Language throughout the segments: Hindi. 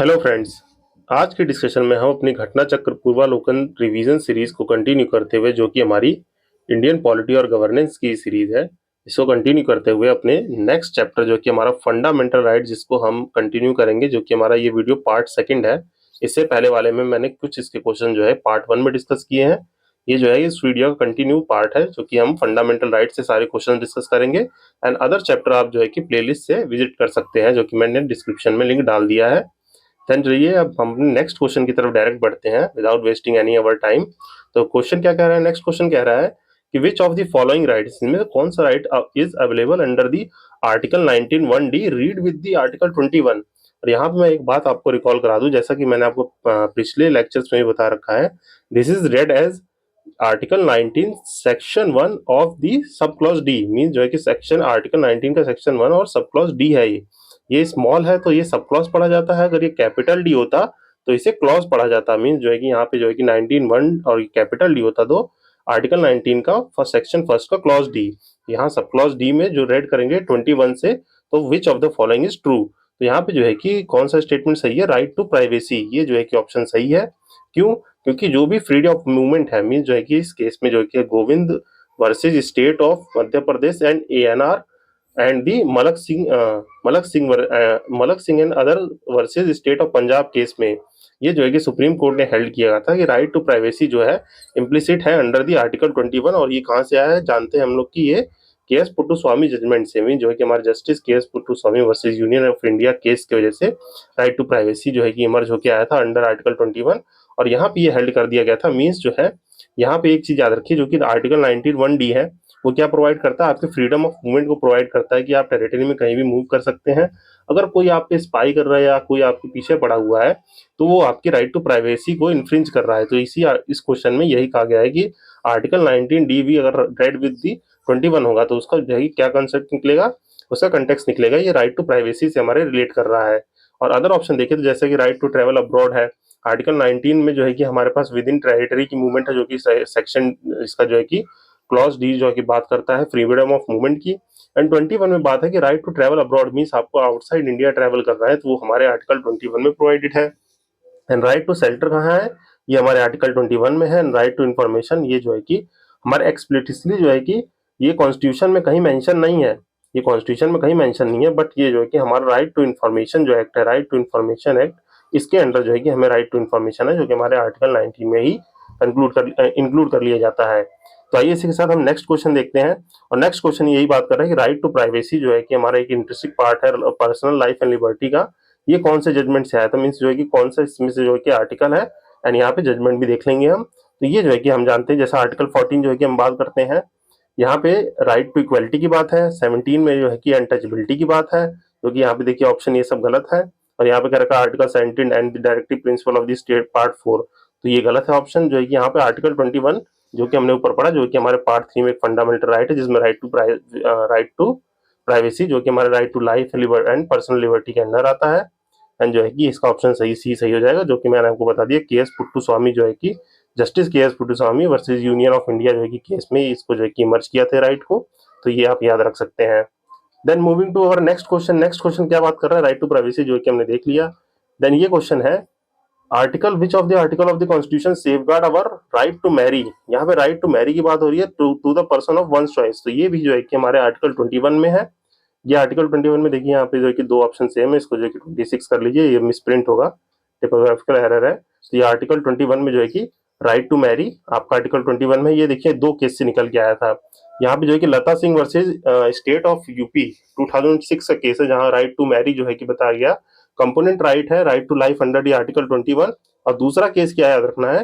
Hello friends. आज के डिस्कशन में हम अपनी घटना चक्र पूर्वालोकन रिवीजन सीरीज को कंटिन्यू करते हुए, जो कि हमारी इंडियन पॉलिटी और गवर्नेंस की सीरीज है, इसको कंटिन्यू करते हुए अपने नेक्स्ट चैप्टर जो कि हमारा फंडामेंटल राइट, जिसको हम कंटिन्यू करेंगे, जो कि हमारा ये वीडियो पार्ट सेकंड है। इससे पहले वाले में मैंने कुछ इसके क्वेश्चन जो है पार्ट वन में डिस्कस किए हैं। ये जो है इस वीडियो का कंटिन्यू पार्ट है, जो कि हम फंडामेंटल राइट से सारे क्वेश्चन डिस्कस करेंगे। एंड अदर चैप्टर आप जो है कि प्लेलिस्ट से विजिट कर सकते हैं, जो कि मैंने डिस्क्रिप्शन में लिंक डाल दिया है। देन चलिए अब हम नेक्स्ट क्वेश्चन की तरफ डायरेक्ट बढ़ते हैं without wasting any our time. तो क्वेश्चन क्या कह रहा है, नेक्स्ट क्वेश्चन कह रहा है कि which of the following rights, इनमें से कौन सा right is available under the article 19 1D read with the article 21। और यहाँ पे मैं एक बात आपको रिकॉल करा दूं, जैसा कि मैंने आपको पिछले लेक्चर्स में भी बता रखा है। This is read as article 19 section 1 of the sub clause D, mean जो है कि सेक्शन आर्टिकल 19 का सेक्शन 1 और सब क्लॉज डी है। ये स्मॉल है तो ये सब क्लॉज पढ़ा जाता है, अगर ये कैपिटल डी होता तो इसे क्लॉज पढ़ा जाता। मीन जो है कि यहाँ पे जो है कि 19 1 और कैपिटल डी होता तो आर्टिकल 19 का फर्स्ट सेक्शन फर्स्ट का क्लॉज डी। यहाँ सब क्लॉज डी में जो रेड करेंगे 21 से, तो विच of the following is true. तो यहाँ पे जो है कि कौन सा स्टेटमेंट सही है, राइट टू प्राइवेसी, ये जो है कि ऑप्शन सही है। क्यों? क्योंकि जो भी फ्रीडम ऑफ मूवमेंट है, मीन जो है कि इस केस में जो है कि Govind versus state of Madhya Pradesh and ANR and the Malak Singh and other versus state of Punjab case में, ये जो है कि सुप्रीम कोर्ट ने हेल्ड किया था कि राइट टू प्राइवेसी जो है इम्प्लिसिट है अंडर दी आर्टिकल 21। और ये कहाँ से आया है जानते हैं हम लोग कि ये के एस पुट्टुस्वामी जजमेंट से, मीन जो है कि हमारे जस्टिस के S Puttaswamy versus union of India case की वजह से राइट टू प्राइवेसी जो है कि इमर्ज होकर आया था अंडर आर्टिकल 21। और यहाँ पे ये हेल्ड कर दिया गया था। मीन्स जो है यहाँ पे एक चीज याद रखिए, जो कि आर्टिकल 19 1D है, वो क्या प्रोवाइड करता है, आपके फ्रीडम ऑफ मूवमेंट को प्रोवाइड करता है कि आप टेरिटरी में कहीं भी मूव कर सकते हैं। अगर कोई आप पे स्पाई कर रहा है या कोई आपके पीछे पड़ा हुआ है, तो वो आपके राइट टू प्राइवेसी को इन्फ्रिंज कर रहा है। तो इस क्वेश्चन में यही कहा गया है कि आर्टिकल 19D भी अगर रेड विद दी 21 होगा तो उसका यही क्या कंसेप्ट निकलेगा, उसका कंटेक्स्ट निकलेगा, ये राइट टू प्राइवेसी से हमारे रिलेट कर रहा है। और अदर ऑप्शन देखिए तो जैसे कि राइट टू ट्रेवल अब्रॉड है, आर्टिकल 19 में जो है कि हमारे पास विद इन टेरिटरी की मूवमेंट है, जो कि सेक्शन इसका जो है कि क्लॉज डी जो है कि बात करता है फ्रीडम ऑफ मूवमेंट की। एंड 21 में बात है कि right to travel abroad, means आपको आउटसाइड इंडिया ट्रेवल करना है तो वो हमारे आर्टिकल 21 में प्रोवाइडेड है। एंड राइट टू शेल्टर कहाँ है, ये हमारे आर्टिकल 21 में है। एंड राइट टू इन्फॉर्मेशन, ये जो है कि हमारे एक्सप्लिसिटली जो है कि ये कॉन्स्टिट्यूशन में कहीं मेंशन नहीं है, ये कॉन्स्टिट्यूशन में कहीं मेंशन नहीं है, बट ये जो है कि हमारा राइट टू इन्फॉर्मेशन जो एक्ट है, राइट टू इन्फॉर्मेशन एक्ट, इसके अंडर जो है कि हमें राइट टू इन्फॉर्मेशन है, जो कि हमारे आर्टिकल 19 में ही इंक्लूड कर लिया जाता है। तो आइए इसी के साथ हम नेक्स्ट क्वेश्चन देखते हैं। और नेक्स्ट क्वेश्चन यही बात कर रहा है कि राइट टू प्राइवेसी जो है कि हमारा एक इंटरेस्टिंग पार्ट है पर्सनल लाइफ एंड लिबर्टी का, ये कौन से जजमेंट से आया था, मीन्स जो है कि कौन सा इसमें से जो है कि आर्टिकल है। एंड यहाँ पे जजमेंट भी देख लेंगे हम। तो ये जो है कि हम जानते हैं, जैसा आर्टिकल 14 जो है कि हम बात करते हैं, यहाँ पे राइट टू इक्वलिटी की बात है। 17 में जो है कि अनटचेबिलिटी की बात है, जो कि यहाँ पे देखिए ऑप्शन ये सब गलत है। और यहाँ पे कह रखा है article 17 and the directive principle of the state part 4, तो ये गलत है ऑप्शन। जो है कि यहाँ पे आर्टिकल 21 जो कि हमने ऊपर पढ़ा, जो कि हमारे पार्ट 3 में एक फंडामेंटल राइट है, जिसमें राइट टू प्राइवेसी जो कि हमारे right to life and personal liberty के अंदर आता है। एंड जो है कि इसका ऑप्शन सही हो जाएगा, जो कि मैंने आपको बता दिया के एस पुट्टुस्वामी जो है कि जस्टिस के S Puttaswamy versus union of India जो है कि केस में इसको जो है कि इमर्ज किया था राइट को। तो ये आप याद रख सकते हैं। Then moving to our next question, next question क्या बात कर रहा है, राइट टू प्राइवेसी जो है कि हमने देख लिया। देन ये क्वेश्चन है article which of the article of the constitution safeguard our right to marry. यहाँ पे राइट टू मैरी की बात हो रही है, to the person of one choice, तो ये भी जो है कि हमारे आर्टिकल 21 में है। ये आर्टिकल 21 में देखिए यहाँ पे जो है कि दो ऑप्शन सेम है, इसको जो है कि 26 कर लीजिए, ये मिसप्रिंट होगा, टिपोग्राफिकल एरर है। तो ये आर्टिकल 21 में जो है कि राइट टू मैरी आपका आर्टिकल 21 में, ये देखिए दो केस से निकल के आया था। यहाँ पे जो है कि Lata Singh versus state of UP 2006 का केस है, जहाँ राइट टू मैरी जो है कि बताया गया कंपोनेंट राइट है right to life under the article 21। और दूसरा केस क्या याद रखना है,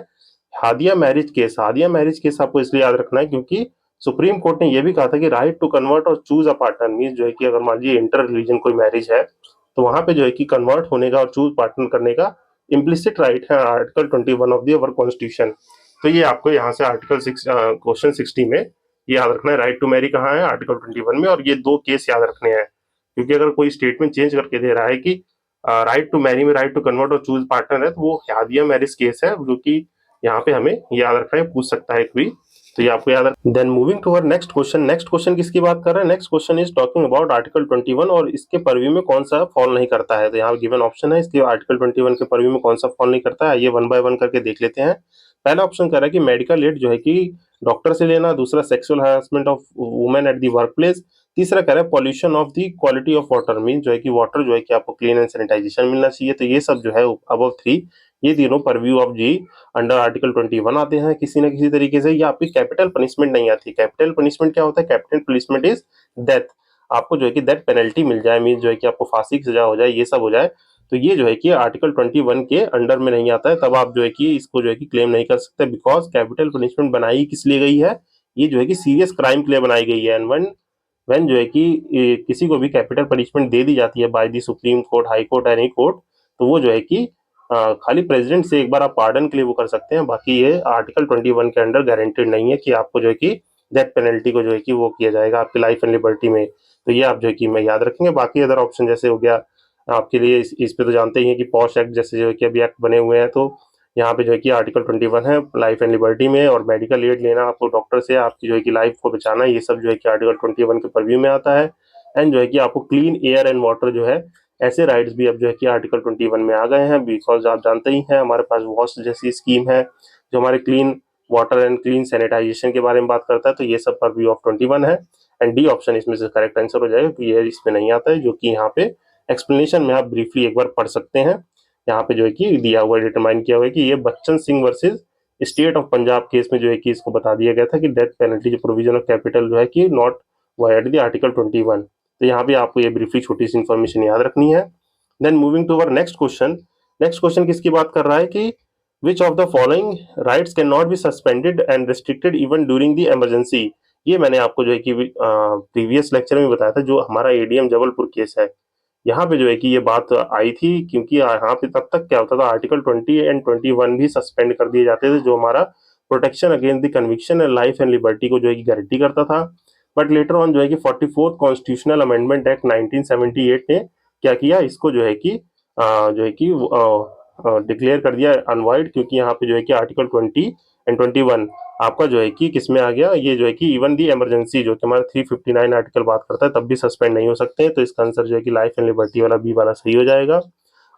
Hadiya marriage case. Hadiya marriage case आपको इसलिए याद रखना है क्योंकि सुप्रीम कोर्ट ने यह भी कहा था कि राइट टू कन्वर्ट और चूज अ पार्टनर, मीन जो है कि अगर मान लीजिए इंटर रिलीजन कोई मैरिज है तो वहां पे जो है कि कन्वर्ट होने का और चूज पार्टनर करने का इम्प्लिसिट राइट है article 21 of the our constitution. तो ये आपको यहाँ से आर्टिकल क्वेश्चन 60 में ये याद रखना है, राइट टू मैरी कहाँ है आर्टिकल 21 में। और ये दो केस याद रखने हैं, क्योंकि अगर कोई स्टेटमेंट चेंज करके दे रहा है कि राइट टू मैरी में राइट टू कन्वर्ट और चूज पार्टनर है, तो वो हादिया मैरिज केस है, जो कि यहाँ पे हमें याद रखना है, पूछ सकता है कोई। तो ये आपको याद है। Then moving to our next question किसकी बात कर रहे हैं? Next question is talking about article 21 और इसके परव्यू में कौन सा फॉल नहीं करता है। तो यहाँ गिवन ऑप्शन है, इसके आर्टिकल 21 के परव्यू में कौन सा फॉल नहीं करता है, ये वन बाय वन करके देख लेते हैं। पहला ऑप्शन कह रहा है कि मेडिकल एड जो है कि डॉक्टर से लेना, दूसरा sexual harassment of women at the work place, तीसरा कह रहा है pollution of the quality of water, mean जो है कि वाटर जो है कि आपको क्लीन एंड सैनिटाइजेशन मिलना चाहिए। तो ये सब जो है अबव थ्री, ये तीनों परव्यू ऑफ जी अंडर आर्टिकल 21 आते हैं किसी न किसी तरीके से। ये आपकी कैपिटल पनिशमेंट नहीं आती। कैपिटल पनिशमेंट क्या होता है? Capital punishment is death. आपको जो है कि डेथ पेनल्टी मिल जाए, मीन जो है कि आपको फांसी की सजा हो जाए, ये सब हो जाए, तो ये जो है कि आर्टिकल 21 के अंडर में नहीं आता है। तब आप जो है कि इसको जो है कि क्लेम नहीं कर सकते, बिकॉज कैपिटल पनिशमेंट बनाई किस लिए गई है? ये जो है कि सीरियस क्राइम के लिए बनाई गई है। एंड व्हेन जो है कि किसी को भी कैपिटल पनिशमेंट दे दी जाती है by the supreme court, high court, any court, तो वो जो है कि खाली प्रेसिडेंट से एक बार आप पार्डन के लिए वो कर सकते हैं। बाकी ये आर्टिकल 21 के अंडर गारंटेड नहीं है कि आपको जो है कि डेथ पेनल्टी को जो है कि वो किया जाएगा आपकी लाइफ एंड लिबर्टी में। तो ये आप जो है कि मैं याद रखेंगे। बाकी अदर ऑप्शन जैसे हो गया आपके लिए, इस पे तो जानते ही हैं कि पॉश एक्ट जैसे जो है कि अभी एक्ट बने हुए हैं, तो यहाँ पे जो है कि आर्टिकल 21 है लाइफ एंड लिबर्टी में, और मेडिकल एड लेना आपको डॉक्टर से, आपकी जो है कि लाइफ को बचाना, ये सब जो है कि आर्टिकल 21 के परव्यू में आता है। एंड जो है कि आपको क्लीन एयर एंड वाटर जो है, ऐसे राइट्स भी अब जो है कि आर्टिकल 21 में आ गए हैं, बिकॉज आप जानते ही हैं हमारे पास वॉश जैसी स्कीम है जो हमारे clean water and clean sanitization के बारे में बात करता है। तो ये सब परव्यू ऑफ 21 है। एंड डी ऑप्शन इसमें से करेक्ट आंसर हो जाएगा, क्योंकि ये इसमें नहीं आता है, जो कि यहाँ पे एक्सप्लेनेशन में आप ब्रीफली एक बार पढ़ सकते हैं। यहाँ पे जो है कि दिया हुआ डिटरमाइन किया हुआ है कि ये Bachchan Singh versus state of Punjab case में जो है कि इसको बता दिया गया था कि डेथ पेनल्टी जो प्रोविजन ऑफ कैपिटल जो है कि नॉट वायर्ड द आर्टिकल 21। तो यहाँ पे आपको ये ब्रीफली छोटी सी इन्फॉर्मेशन याद रखनी है। Then moving to our next question किसकी बात कर रहा है कि which of the following rights can not be suspended and restricted even during the emergency. ये मैंने आपको जो है कि प्रीवियस लेक्चर में बताया था, जो हमारा एडीएम जबलपुर केस है, यहाँ पे जो है कि ये बात आई थी, क्योंकि यहाँ पे तब तक क्या होता था, आर्टिकल 20 एंड 21 भी सस्पेंड कर दिए जाते थे, जो हमारा protection against the conviction and life and liberty को जो है कि गारंटी करता था। बट लेटर ऑन जो है कि 44th कॉन्स्टिट्यूशनल अमेंडमेंट एक्ट 1978 ने क्या किया, इसको जो है कि जो है कि डिक्लेयर कर दिया अनवाइड, क्योंकि यहाँ पे जो है कि आर्टिकल 20 एंड 21 आपका जो है कि किसमें आ गया, ये जो है कि इवन दी इमरजेंसी जो कि हमारा 359 आर्टिकल बात करता है, तब भी सस्पेंड नहीं हो सकते। तो इसका आंसर जो है कि लाइफ एंड लिबर्टी वाला बी वाला सही हो जाएगा।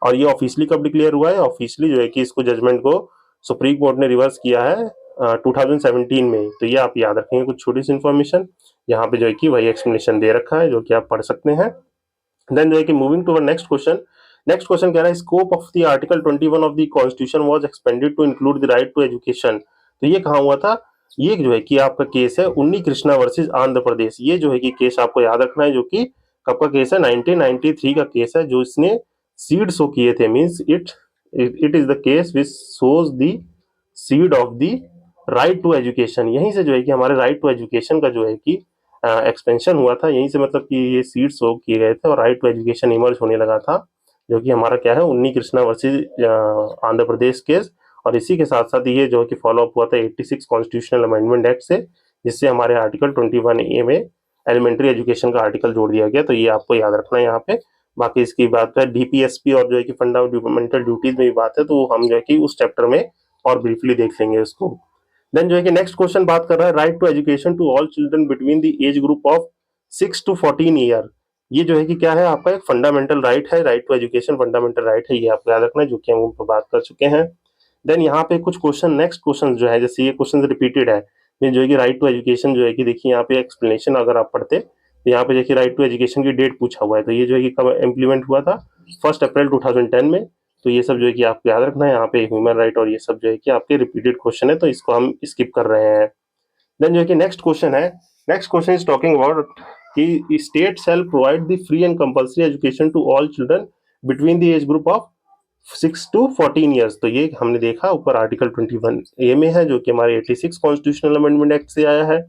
और ये ऑफिशियली कब डिक्लेयर हुआ है? ऑफिशियली जो है कि इसको जजमेंट को सुप्रीम कोर्ट ने रिवर्स किया है 2017 में। तो ये आप याद रखेंगे, कुछ छोटी सी इन्फॉर्मेशन यहाँ पे जो है कि वही एक्सप्लेनेशन दे रखा है, जो कि आप पढ़ सकते हैं। देन जो है कि मूविंग टू नेक्स्ट क्वेश्चन कह रहा है scope of the article 21 of the constitution was expanded to include the right to education. तो ये कहाँ हुआ था? ये जो है कि आपका केस है उन्नी कृष्णा वर्सेस आंध्र प्रदेश। ये जो है कि केस आपको याद रखना है, जो कि कब का केस है? 1993 का केस है, जो इसने सीड शो किए थे, means it is the case which shows the seed of the right to education. यहीं से जो है कि हमारे राइट टू एजुकेशन का जो है कि एक्सपेंशन हुआ था, यहीं से मतलब कि ये सीड शो किए गए थे और राइट टू एजुकेशन इमर्ज होने लगा था, जो कि हमारा क्या है, उन्नी कृष्णा वर्सेस आंध्र प्रदेश केस। और इसी के साथ साथ ये जो है कि फॉलो अप हुआ था 86 कॉन्स्टिट्यूशनल अमेंडमेंट एक्ट से, जिससे हमारे आर्टिकल 21A में एलिमेंट्री एजुकेशन का आर्टिकल जोड़ दिया गया। तो ये आपको याद रखना है यहाँ पे। बाकी इसकी बात है डीपीएसपी और जो है कि फंडामेंटल ड्यूटीज में भी बात है, तो हम जो है कि उस चैप्टर में और ब्रीफली देख लेंगे उसको। देन जो है कि नेक्स्ट क्वेश्चन बात कर रहा है right to education to all children between the age group of 6 to 14 year. ये जो है कि क्या है, आपका एक फंडामेंटल राइट है, right to education fundamental right है, ये आपको याद रखना है, जो कि हम उन पर बात कर चुके हैं। देन यहाँ पे कुछ क्वेश्चन, नेक्स्ट क्वेश्चन जो है, जैसे ये क्वेश्चन रिपीटेड है, ये जो है कि राइट टू एजुकेशन जो है कि देखिए यहाँ पे एक्सप्लेनेशन अगर आप पढ़ते, तो यहाँ पे देखिए राइट टू एजुकेशन की डेट पूछा हुआ है। तो ये जो है कि कब इम्प्लीमेंट हुआ था? 1 अप्रैल 2010 में। तो ये सब जो है कि आपको याद रखना है, यहाँ पे ह्यूमन राइट और ये सब जो है कि आपके रिपीटेड क्वेश्चन है, तो इसको हम स्किप कर रहे हैं। देन जो है कि next question is talking about कि state shall provide the free and compulsory education to all children between the age group of 6 to 14 years. तो ये हमने देखा ऊपर आर्टिकल 21A में है, जो कि हमारे 86 कॉन्स्टिट्यूशनल अमेंडमेंट एक्ट से आया है।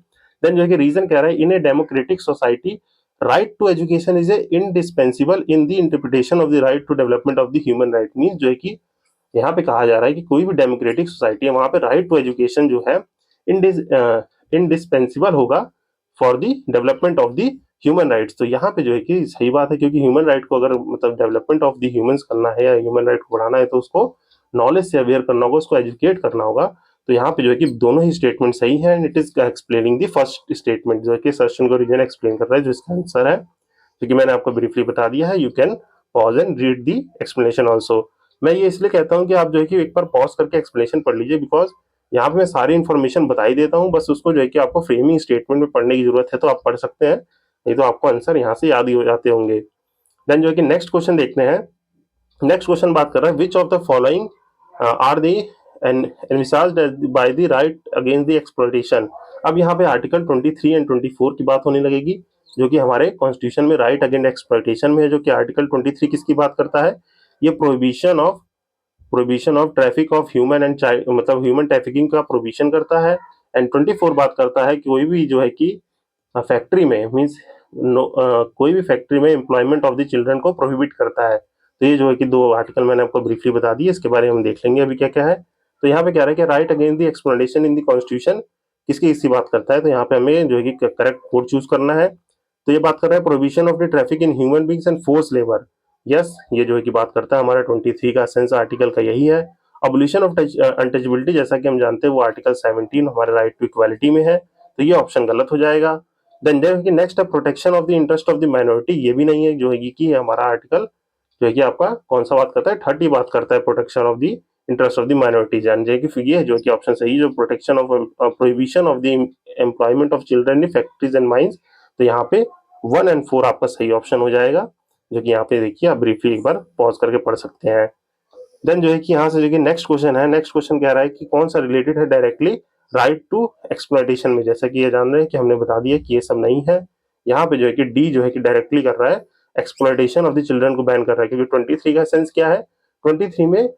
देन जो है कि रीजन कह रहा है in a democratic society right to education is a indispensable in the interpretation of the right to development of the human right. Mean जो है कि यहाँ पे कहा जा रहा है कि कोई भी डेमोक्रेटिक सोसाइटी है, वहां पे राइट टू एजुकेशन जो है इनडिस्पेंसिबल होगा for the development of the human rights. तो यहाँ पे जो है कि सही बात है, क्योंकि ह्यूमन राइट को अगर मतलब डेवलपमेंट ऑफ द ह्यूमंस करना है या ह्यूमन राइट को बढ़ाना है, तो उसको नॉलेज से अवेयर करना होगा, उसको एजुकेट करना होगा। तो यहाँ पे जो है कि दोनों ही स्टेटमेंट सही है and it is explaining the first statement जो है कि असर्शन को रीजन एक्सप्लेन कर रहा है, जो इसका आंसर है, क्योंकि मैंने आपको ब्रीफली बता दिया है। You can pause and read the explanation also. मैं ये इसलिए कहता हूँ कि आप जो है कि एक बार पॉज करके एक्सप्लेनेशन पढ़ लीजिए, बिकॉज यहाँ पे मैं सारी इन्फॉर्मेशन बता ही देता हूँ, बस उसको जो है कि आपको फ्रेमिंग स्टेटमेंट में पढ़ने की जरूरत है तो आप पढ़ सकते हैं, नहीं तो आपको आंसर यहाँ से याद ही हो जाते होंगे। देन जो है कि नेक्स्ट क्वेश्चन देखते हैं। नेक्स्ट क्वेश्चन बात कर रहा है which of the following are the envisaged by the right against the exploitation. अब यहाँ पे आर्टिकल 23 एंड 24 की बात होने लगेगी, जो कि हमारे कॉन्स्टिट्यूशन में राइट अगेंस्ट एक्सप्लॉयटेशन में है। जो कि आर्टिकल 23 किसकी बात करता है, ये prohibition of traffic of human and child, मतलब ह्यूमन ट्रैफिकिंग का प्रोहिबिशन करता है। एंड 24 बात करता है कि कोई भी जो है कि फैक्ट्री में मीन्स कोई भी फैक्ट्री में एम्प्लॉयमेंट ऑफ द चिल्ड्रन को प्रोहिबिट करता है। तो ये जो है कि दो आर्टिकल मैंने आपको ब्रीफली बता दिए, इसके बारे में हम देख लेंगे अभी क्या क्या है। तो यहाँ पे क्या रहा है कि right against the exploitation in the constitution किसकी बात करता है, तो यहाँ पे हमें जो है कि करेक्ट कोड चूज करना है। तो ये बात कर रहा है prohibition of the traffic in human beings and force labour. Yes, ये जो है कि बात करता है हमारा 23 का सेंस आर्टिकल का यही है। अबोलिशन ऑफ अनटचेबिलिटी, जैसा कि हम जानते हैं वो आर्टिकल 17 हमारे राइट टू इक्वालिटी में है, तो ये ऑप्शन गलत हो जाएगा। देन नेक्स्ट है protection of the interest of the minority, ये भी नहीं है, जो है कि हमारा आर्टिकल जो है कि आपका कौन सा बात करता है, 30 बात करता है protection of the interest of the minority. जान जाए कि ये जो कि ऑप्शन सही, जो protection of prohibition of the employment of children in factories and mines, तो यहाँ पे 1 एंड 4 आपका सही ऑप्शन हो जाएगा, जो कि यहाँ पे देखिए आप ब्रीफली एक बार पॉज करके पढ़ सकते हैं। देन जो है कि यहाँ से जो कि नेक्स्ट क्वेश्चन है, नेक्स्ट क्वेश्चन कह रहा है कि कौन सा रिलेटेड है डायरेक्टली राइट टू एक्सप्लॉयटेशन में। जैसा कि ये जान रहे हैं कि हमने बता दिया कि ये सब नहीं है। यहाँ पे जो है कि डी जो है कि डायरेक्टली कर रहा है एक्सप्लॉयटेशन ऑफ द चिल्ड्रन को बैन कर रहा है, क्योंकि 23 का सेंस क्या है, 23 में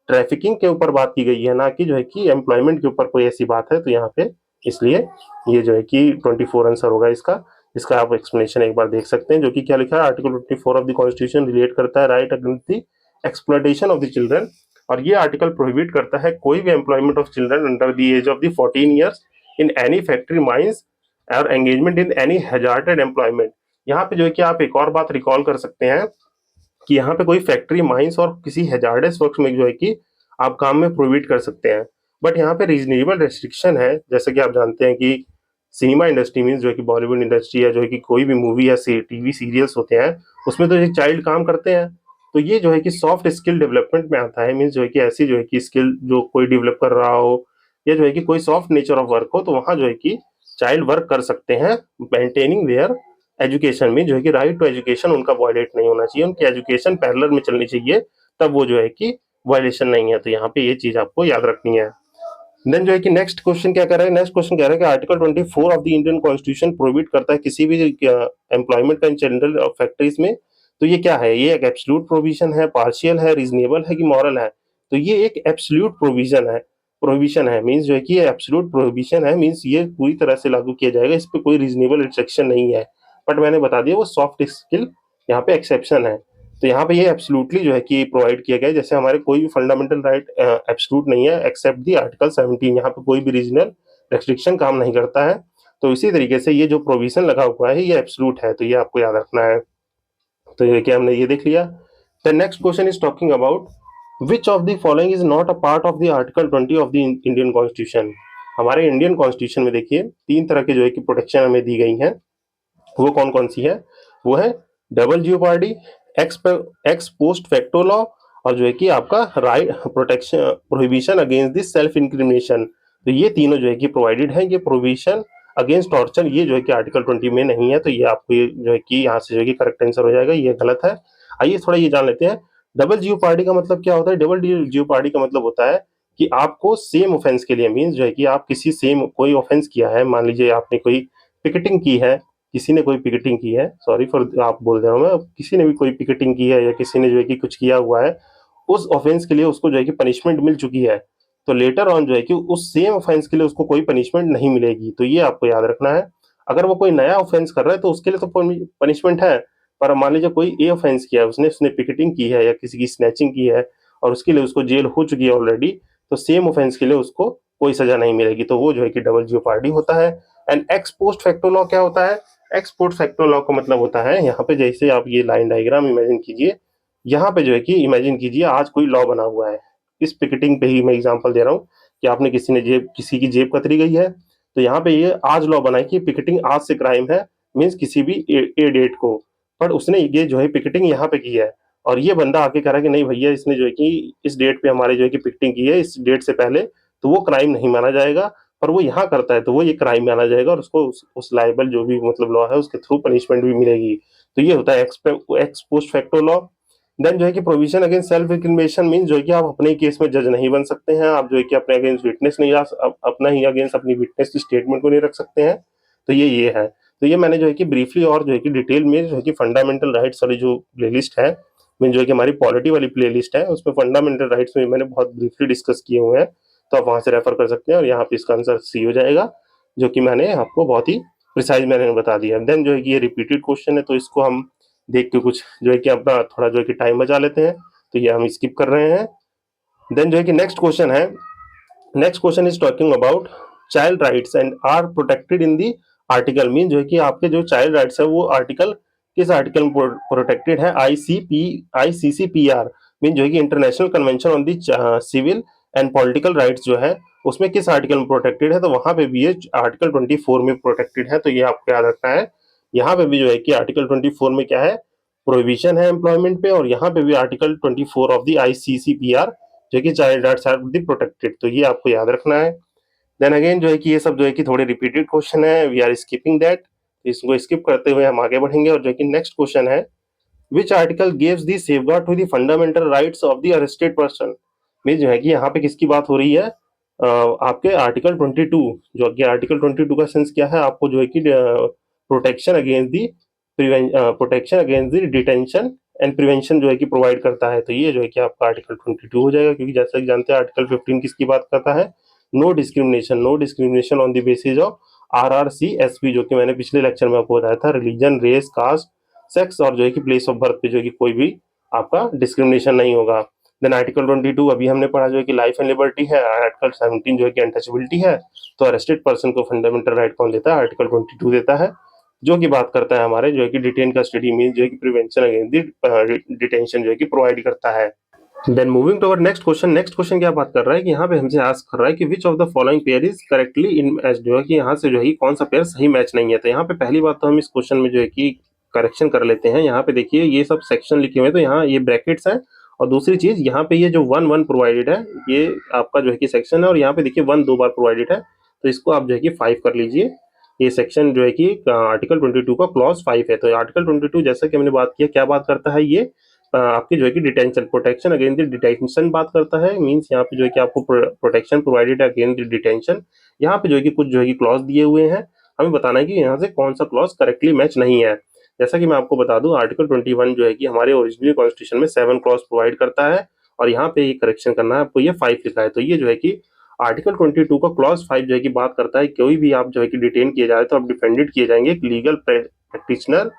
ट्रैफिकिंग के ऊपर बात की गई है, ना कि जो है कि एम्प्लॉयमेंट के ऊपर कोई ऐसी बात है। तो यहाँ पे इसलिए ये जो है कि 24 आंसर होगा इसका। इसका आप एक्सप्लेनेशन एक बार देख सकते हैं, जो कि क्या लिखा है, article 54 of the constitution relate करता है right against the exploitation of the children, और ये आर्टिकल प्रोहिबिट करता है कोई भी employment of children under the age of the 14 years in any factory mines और engagement in any hazarded employment. यहाँ पे जो है कि आप एक और बात रिकॉल कर सकते हैं कि यहाँ पे कोई फैक्ट्री माइंस और किसी हैजार्डस वर्क में जो है कि आप काम में प्रोहिबिट कर सकते हैं, बट यहाँ पे रीजनेबल रेस्ट्रिक्शन है। जैसे कि आप जानते हैं कि सिनेमा इंडस्ट्री मीन जो है कि बॉलीवुड इंडस्ट्री है, जो है कि कोई भी मूवी या टीवी सीरियल्स होते हैं उसमें तो एक चाइल्ड काम करते हैं, तो ये जो है कि सॉफ्ट स्किल डेवलपमेंट में आता है। मीन्स जो है कि ऐसी जो है कि स्किल जो कोई डेवलप कर रहा हो या जो है कि कोई सॉफ्ट नेचर ऑफ वर्क हो, तो वहाँ जो है कि चाइल्ड वर्क कर सकते हैं मेंटेनिंग देयर एजुकेशन में, जो है कि राइट टू एजुकेशन उनका वायलेट नहीं होना चाहिए, उनकी एजुकेशन पैरेलल में चलनी चाहिए, तब वो जो है कि वायलेशन नहीं है। तो यहाँ पे ये चीज आपको याद रखनी है। देन जो है कि नेक्स्ट क्वेश्चन क्या कर रहा है, नेक्स्ट क्वेश्चन कह रहा है कि article 24 of the Indian constitution prohibit करता है किसी भी एम्प्लॉयमेंट इन जनरल फैक्ट्रीज में। तो ये क्या है, ये एक एब्सोल्यूट प्रोविजन है, पार्शियल है, रीजनेबल है कि मॉरल है। तो ये एक एब्सोल्यूट प्रोविजन है मींस जो है कि ये एब्सोल्यूट प्रोहिबिशन है, मींस ये पूरी तरह से लागू किया जाएगा, इस पे कोई रीजनेबल रिस्ट्रिक्शन नहीं है। बट मैंने बता दिया वो सॉफ्ट स्किल यहाँ पे एक्सेप्शन है। तो यहाँ पे ये एब्सोल्युटली जो है कि प्रोवाइड किया गया है, जैसे हमारे कोई भी फंडामेंटल राइट एब्सोल्यूट नहीं है एक्सेप्ट दी आर्टिकल 17, यहाँ पे कोई भी रीजनल रेस्ट्रिक्शन काम नहीं करता है। तो इसी तरीके से ये जो प्रोविजन लगा हुआ है ये एब्सोल्यूट है, तो ये आपको याद रखना है। तो ये क्या हमने ये देख लिया। The next question is talking about which of the following is not a part of the article 20 of the Indian constitution. हमारे इंडियन कॉन्स्टिट्यूशन में देखिए 3 तरह की जो है कि प्रोटेक्शन हमें दी गई है, वो कौन कौन सी है, वो है double jeopardy, x post facto law, और जो है कि आपका right protection prohibition against this self incrimination. तो ये तीनों जो है कि प्रोवाइडेड है। ये प्रोहिबिशन अगेंस्ट टॉर्चर ये जो है कि आर्टिकल 20 में नहीं है, तो ये आपको ये जो है कि यहाँ से जो है कि करेक्ट आंसर हो जाएगा, ये गलत है। आइए थोड़ा ये जान लेते हैं डबल जियोपार्डी का मतलब क्या होता है। डबल जियोपार्डी का मतलब होता है कि आपको सेम ऑफेंस के लिए मीन्स जो है कि आप किसी सेम कोई ऑफेंस किया है, मान लीजिए आपने कोई पिकेटिंग की है, किसी ने कोई पिकेटिंग की है, सॉरी फॉर आप बोल रहा हूँ मैं, किसी ने भी कोई पिकेटिंग की है या किसी ने जो है कि कुछ किया हुआ है, उस ऑफेंस के लिए उसको जो है कि पनिशमेंट मिल चुकी है, तो लेटर ऑन जो है कि उस सेम ऑफेंस के लिए उसको कोई पनिशमेंट नहीं मिलेगी। तो ये आपको याद रखना है। अगर वो कोई नया ऑफेंस कर रहा है तो उसके लिए तो पनिशमेंट है, पर मान लीजिए कोई ए ऑफेंस किया है, उसने उसने पिकेटिंग की है या किसी की स्नैचिंग की है और उसके लिए उसको जेल हो चुकी है ऑलरेडी, तो सेम ऑफेंस के लिए उसको कोई सजा नहीं मिलेगी, तो वो जो है कि डबल जियोपार्डी होता है। And x post facto law क्या होता है, एक्स पोस्ट फैक्टो लॉ का मतलब होता है, यहाँ पे जैसे आप ये लाइन डायग्राम इमेजिन कीजिए, यहाँ पे जो है कि इमेजिन कीजिए आज कोई लॉ बना हुआ है, इस पिकेटिंग पे ही मैं एग्जांपल दे रहा हूँ कि आपने किसी की जेब कतरी गई है, तो यहाँ पे ये आज लॉ बना है कि पिकेटिंग आज से क्राइम है, मीन्स किसी भी ए डेट को। पर उसने ये जो है पिकेटिंग यहाँ पे की है, और ये बंदा आके कह रहा है कि नहीं भैया इसने जो है कि इस डेट पे हमारे जो है कि पिकेटिंग की है, इस डेट से पहले, तो वो क्राइम नहीं माना जाएगा। पर वो यहाँ करता है तो वो ये क्राइम माना जाएगा, और उसको उस लाइबल जो भी मतलब लॉ है उसके थ्रू पनिशमेंट भी मिलेगी। तो ये होता है ex post facto law. Then जो है कि provision against self incrimination mean जो है कि आप अपने केस में जज नहीं बन सकते हैं, आप जो है कि अपने अगेंस्ट विटनेस नहीं अपना ही अगेंस्ट अपनी विटनेस की स्टेटमेंट को नहीं रख सकते हैं। तो ये है। तो ये मैंने जो है कि ब्रीफली और जो है कि डिटेल में जो है कि फंडामेंटल राइट्स वाली जो प्लेलिस्ट है, मीन जो है कि हमारी पॉलिटी वाली प्लेलिस्ट है, उसमें फंडामेंटल राइट्स में मैंने बहुत ब्रीफली डिस्कस किए हुए हैं। तो आप वहां से रेफर कर सकते हैं, और यहाँ पे इसका आंसर सी हो जाएगा, जो कि मैंने आपको बहुत ही प्रिसाइज मैंने बता दिया। देन जो है कि ये रिपीटेड क्वेश्चन है, तो इसको हम देख के कुछ जो है कि अपना थोड़ा जो है कि टाइम बचा लेते हैं, तो ये हम स्किप कर रहे हैं। देन जो है कि नेक्स्ट क्वेश्चन है, next question is talking about child rights and are protected in the article, mean जो है कि आपके जो चाइल्ड राइट्स है वो आर्टिकल किस आर्टिकल में प्रोटेक्टेड है, आईसीसीपीआर, मीन जो है कि international convention on the civil and political rights जो है उसमें किस आर्टिकल में प्रोटेक्टेड है, तो वहां पे भी ये आर्टिकल 24 में प्रोटेक्टेड है। तो ये आपको याद रखना है, यहाँ पे भी जो है कि आर्टिकल 24 में क्या है, प्रोविजन है एम्प्लॉयमेंट पे, और यहाँ पे भी आर्टिकल 24 ऑफ द आईसीसीपीआर जो कि child rights are the protected, तो ये आपको याद रखना है। देन अगेन जो है कि ये सब जो है कि थोड़े रिपीटेड क्वेश्चन है, वी आर स्किपिंग दैट, इसको स्किप करते हुए हम आगे बढ़ेंगे। और जो है कि नेक्स्ट क्वेश्चन है, which article gives the safeguard to the fundamental rights of the arrested person, mean जो है कि यहाँ पे किसकी बात हो रही है, आपके आर्टिकल 22, जो कि आर्टिकल 22 का सेंस क्या है, आपको जो है कि protection against the protection against the detention and prevention जो है कि प्रोवाइड करता है। तो ये जो है कि आपका आर्टिकल 22 हो जाएगा, क्योंकि जैसा कि जानते हैं आर्टिकल 15 किसकी बात करता है, no discrimination on the basis of RRCSP, जो कि मैंने पिछले लेक्चर में आपको बताया था, रिलीजन, रेस, कास्ट, सेक्स और जो है कि प्लेस ऑफ बर्थ पे जो है कि कोई भी आपका डिस्क्रिमिनेशन नहीं होगा। देन आर्टिकल 22 अभी हमने पढ़ा जो है कि लाइफ एंड लिबर्टी है, आर्टिकल 17 जो है कि अनटचेबिलिटी है। तो अरेस्टेड पर्सन को फंडामेंटल राइट कौन देता है, आर्टिकल 22 देता है, जो कि बात करता है हमारे जो है कि डिटेन कस्टडी मीन जो है कि प्रिवेंशन अगेंस्ट डिटेंशन जो है कि प्रोवाइड करता है। Then moving to our next question, next question क्या बात कर रहा है कि यहाँ पे हमसे आस्क कर रहा है कि which of the following pair is correctly in match, जो है कि यहाँ से जो है कि कौन सा पेयर सही मैच नहीं है। तो यहाँ पे पहली बात तो हम इस क्वेश्चन में जो है कि करेक्शन कर लेते हैं। यहाँ पे देखिए ये सब सेक्शन लिखे हुए हैं, तो यहाँ ये ब्रैकेट्स है, और दूसरी चीज यहाँ पे ये जो 1 1 प्रोवाइडेड है, ये आपका जो है कि सेक्शन है, और यहाँ पे देखिए 1 2 बार प्रोवाइडेड है, तो इसको आप जो है कि 5 कर लीजिए। ये सेक्शन जो है कि आर्टिकल 22 का क्लॉज 5 है। तो आर्टिकल 22 जैसा कि हमने बात किया, क्या बात करता है ये, आपकी जो है कि detention, protection against the detention बात करता है, मींस यहाँ पे जो है कि आपको protection provided against the detention. यहाँ पे जो है कि कुछ जो है कि क्लॉज दिए हुए हैं, हमें बताना है कि यहाँ से कौन सा क्लॉज करेक्टली मैच नहीं है। जैसा कि मैं आपको बता दूं, आर्टिकल 21 जो है कि हमारे ओरिजिनल कॉन्स्टिट्यूशन में 7 क्लॉज प्रोवाइड करता है, और यहाँ पे ये करेक्शन करना है आपको, ये 5 लिखा है। तो ये जो है कि आर्टिकल 22 का क्लॉज 5 जो है कि बात करता है, कोई भी आप जो है कि डिटेन किए जा रहे हैं तो आप डिफेंडेड किए जाएंगे एक लीगल प्रैक्टिशनर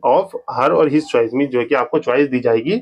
ऑफ हर और हिज चॉइस, में जो है कि आपको चॉइस दी जाएगी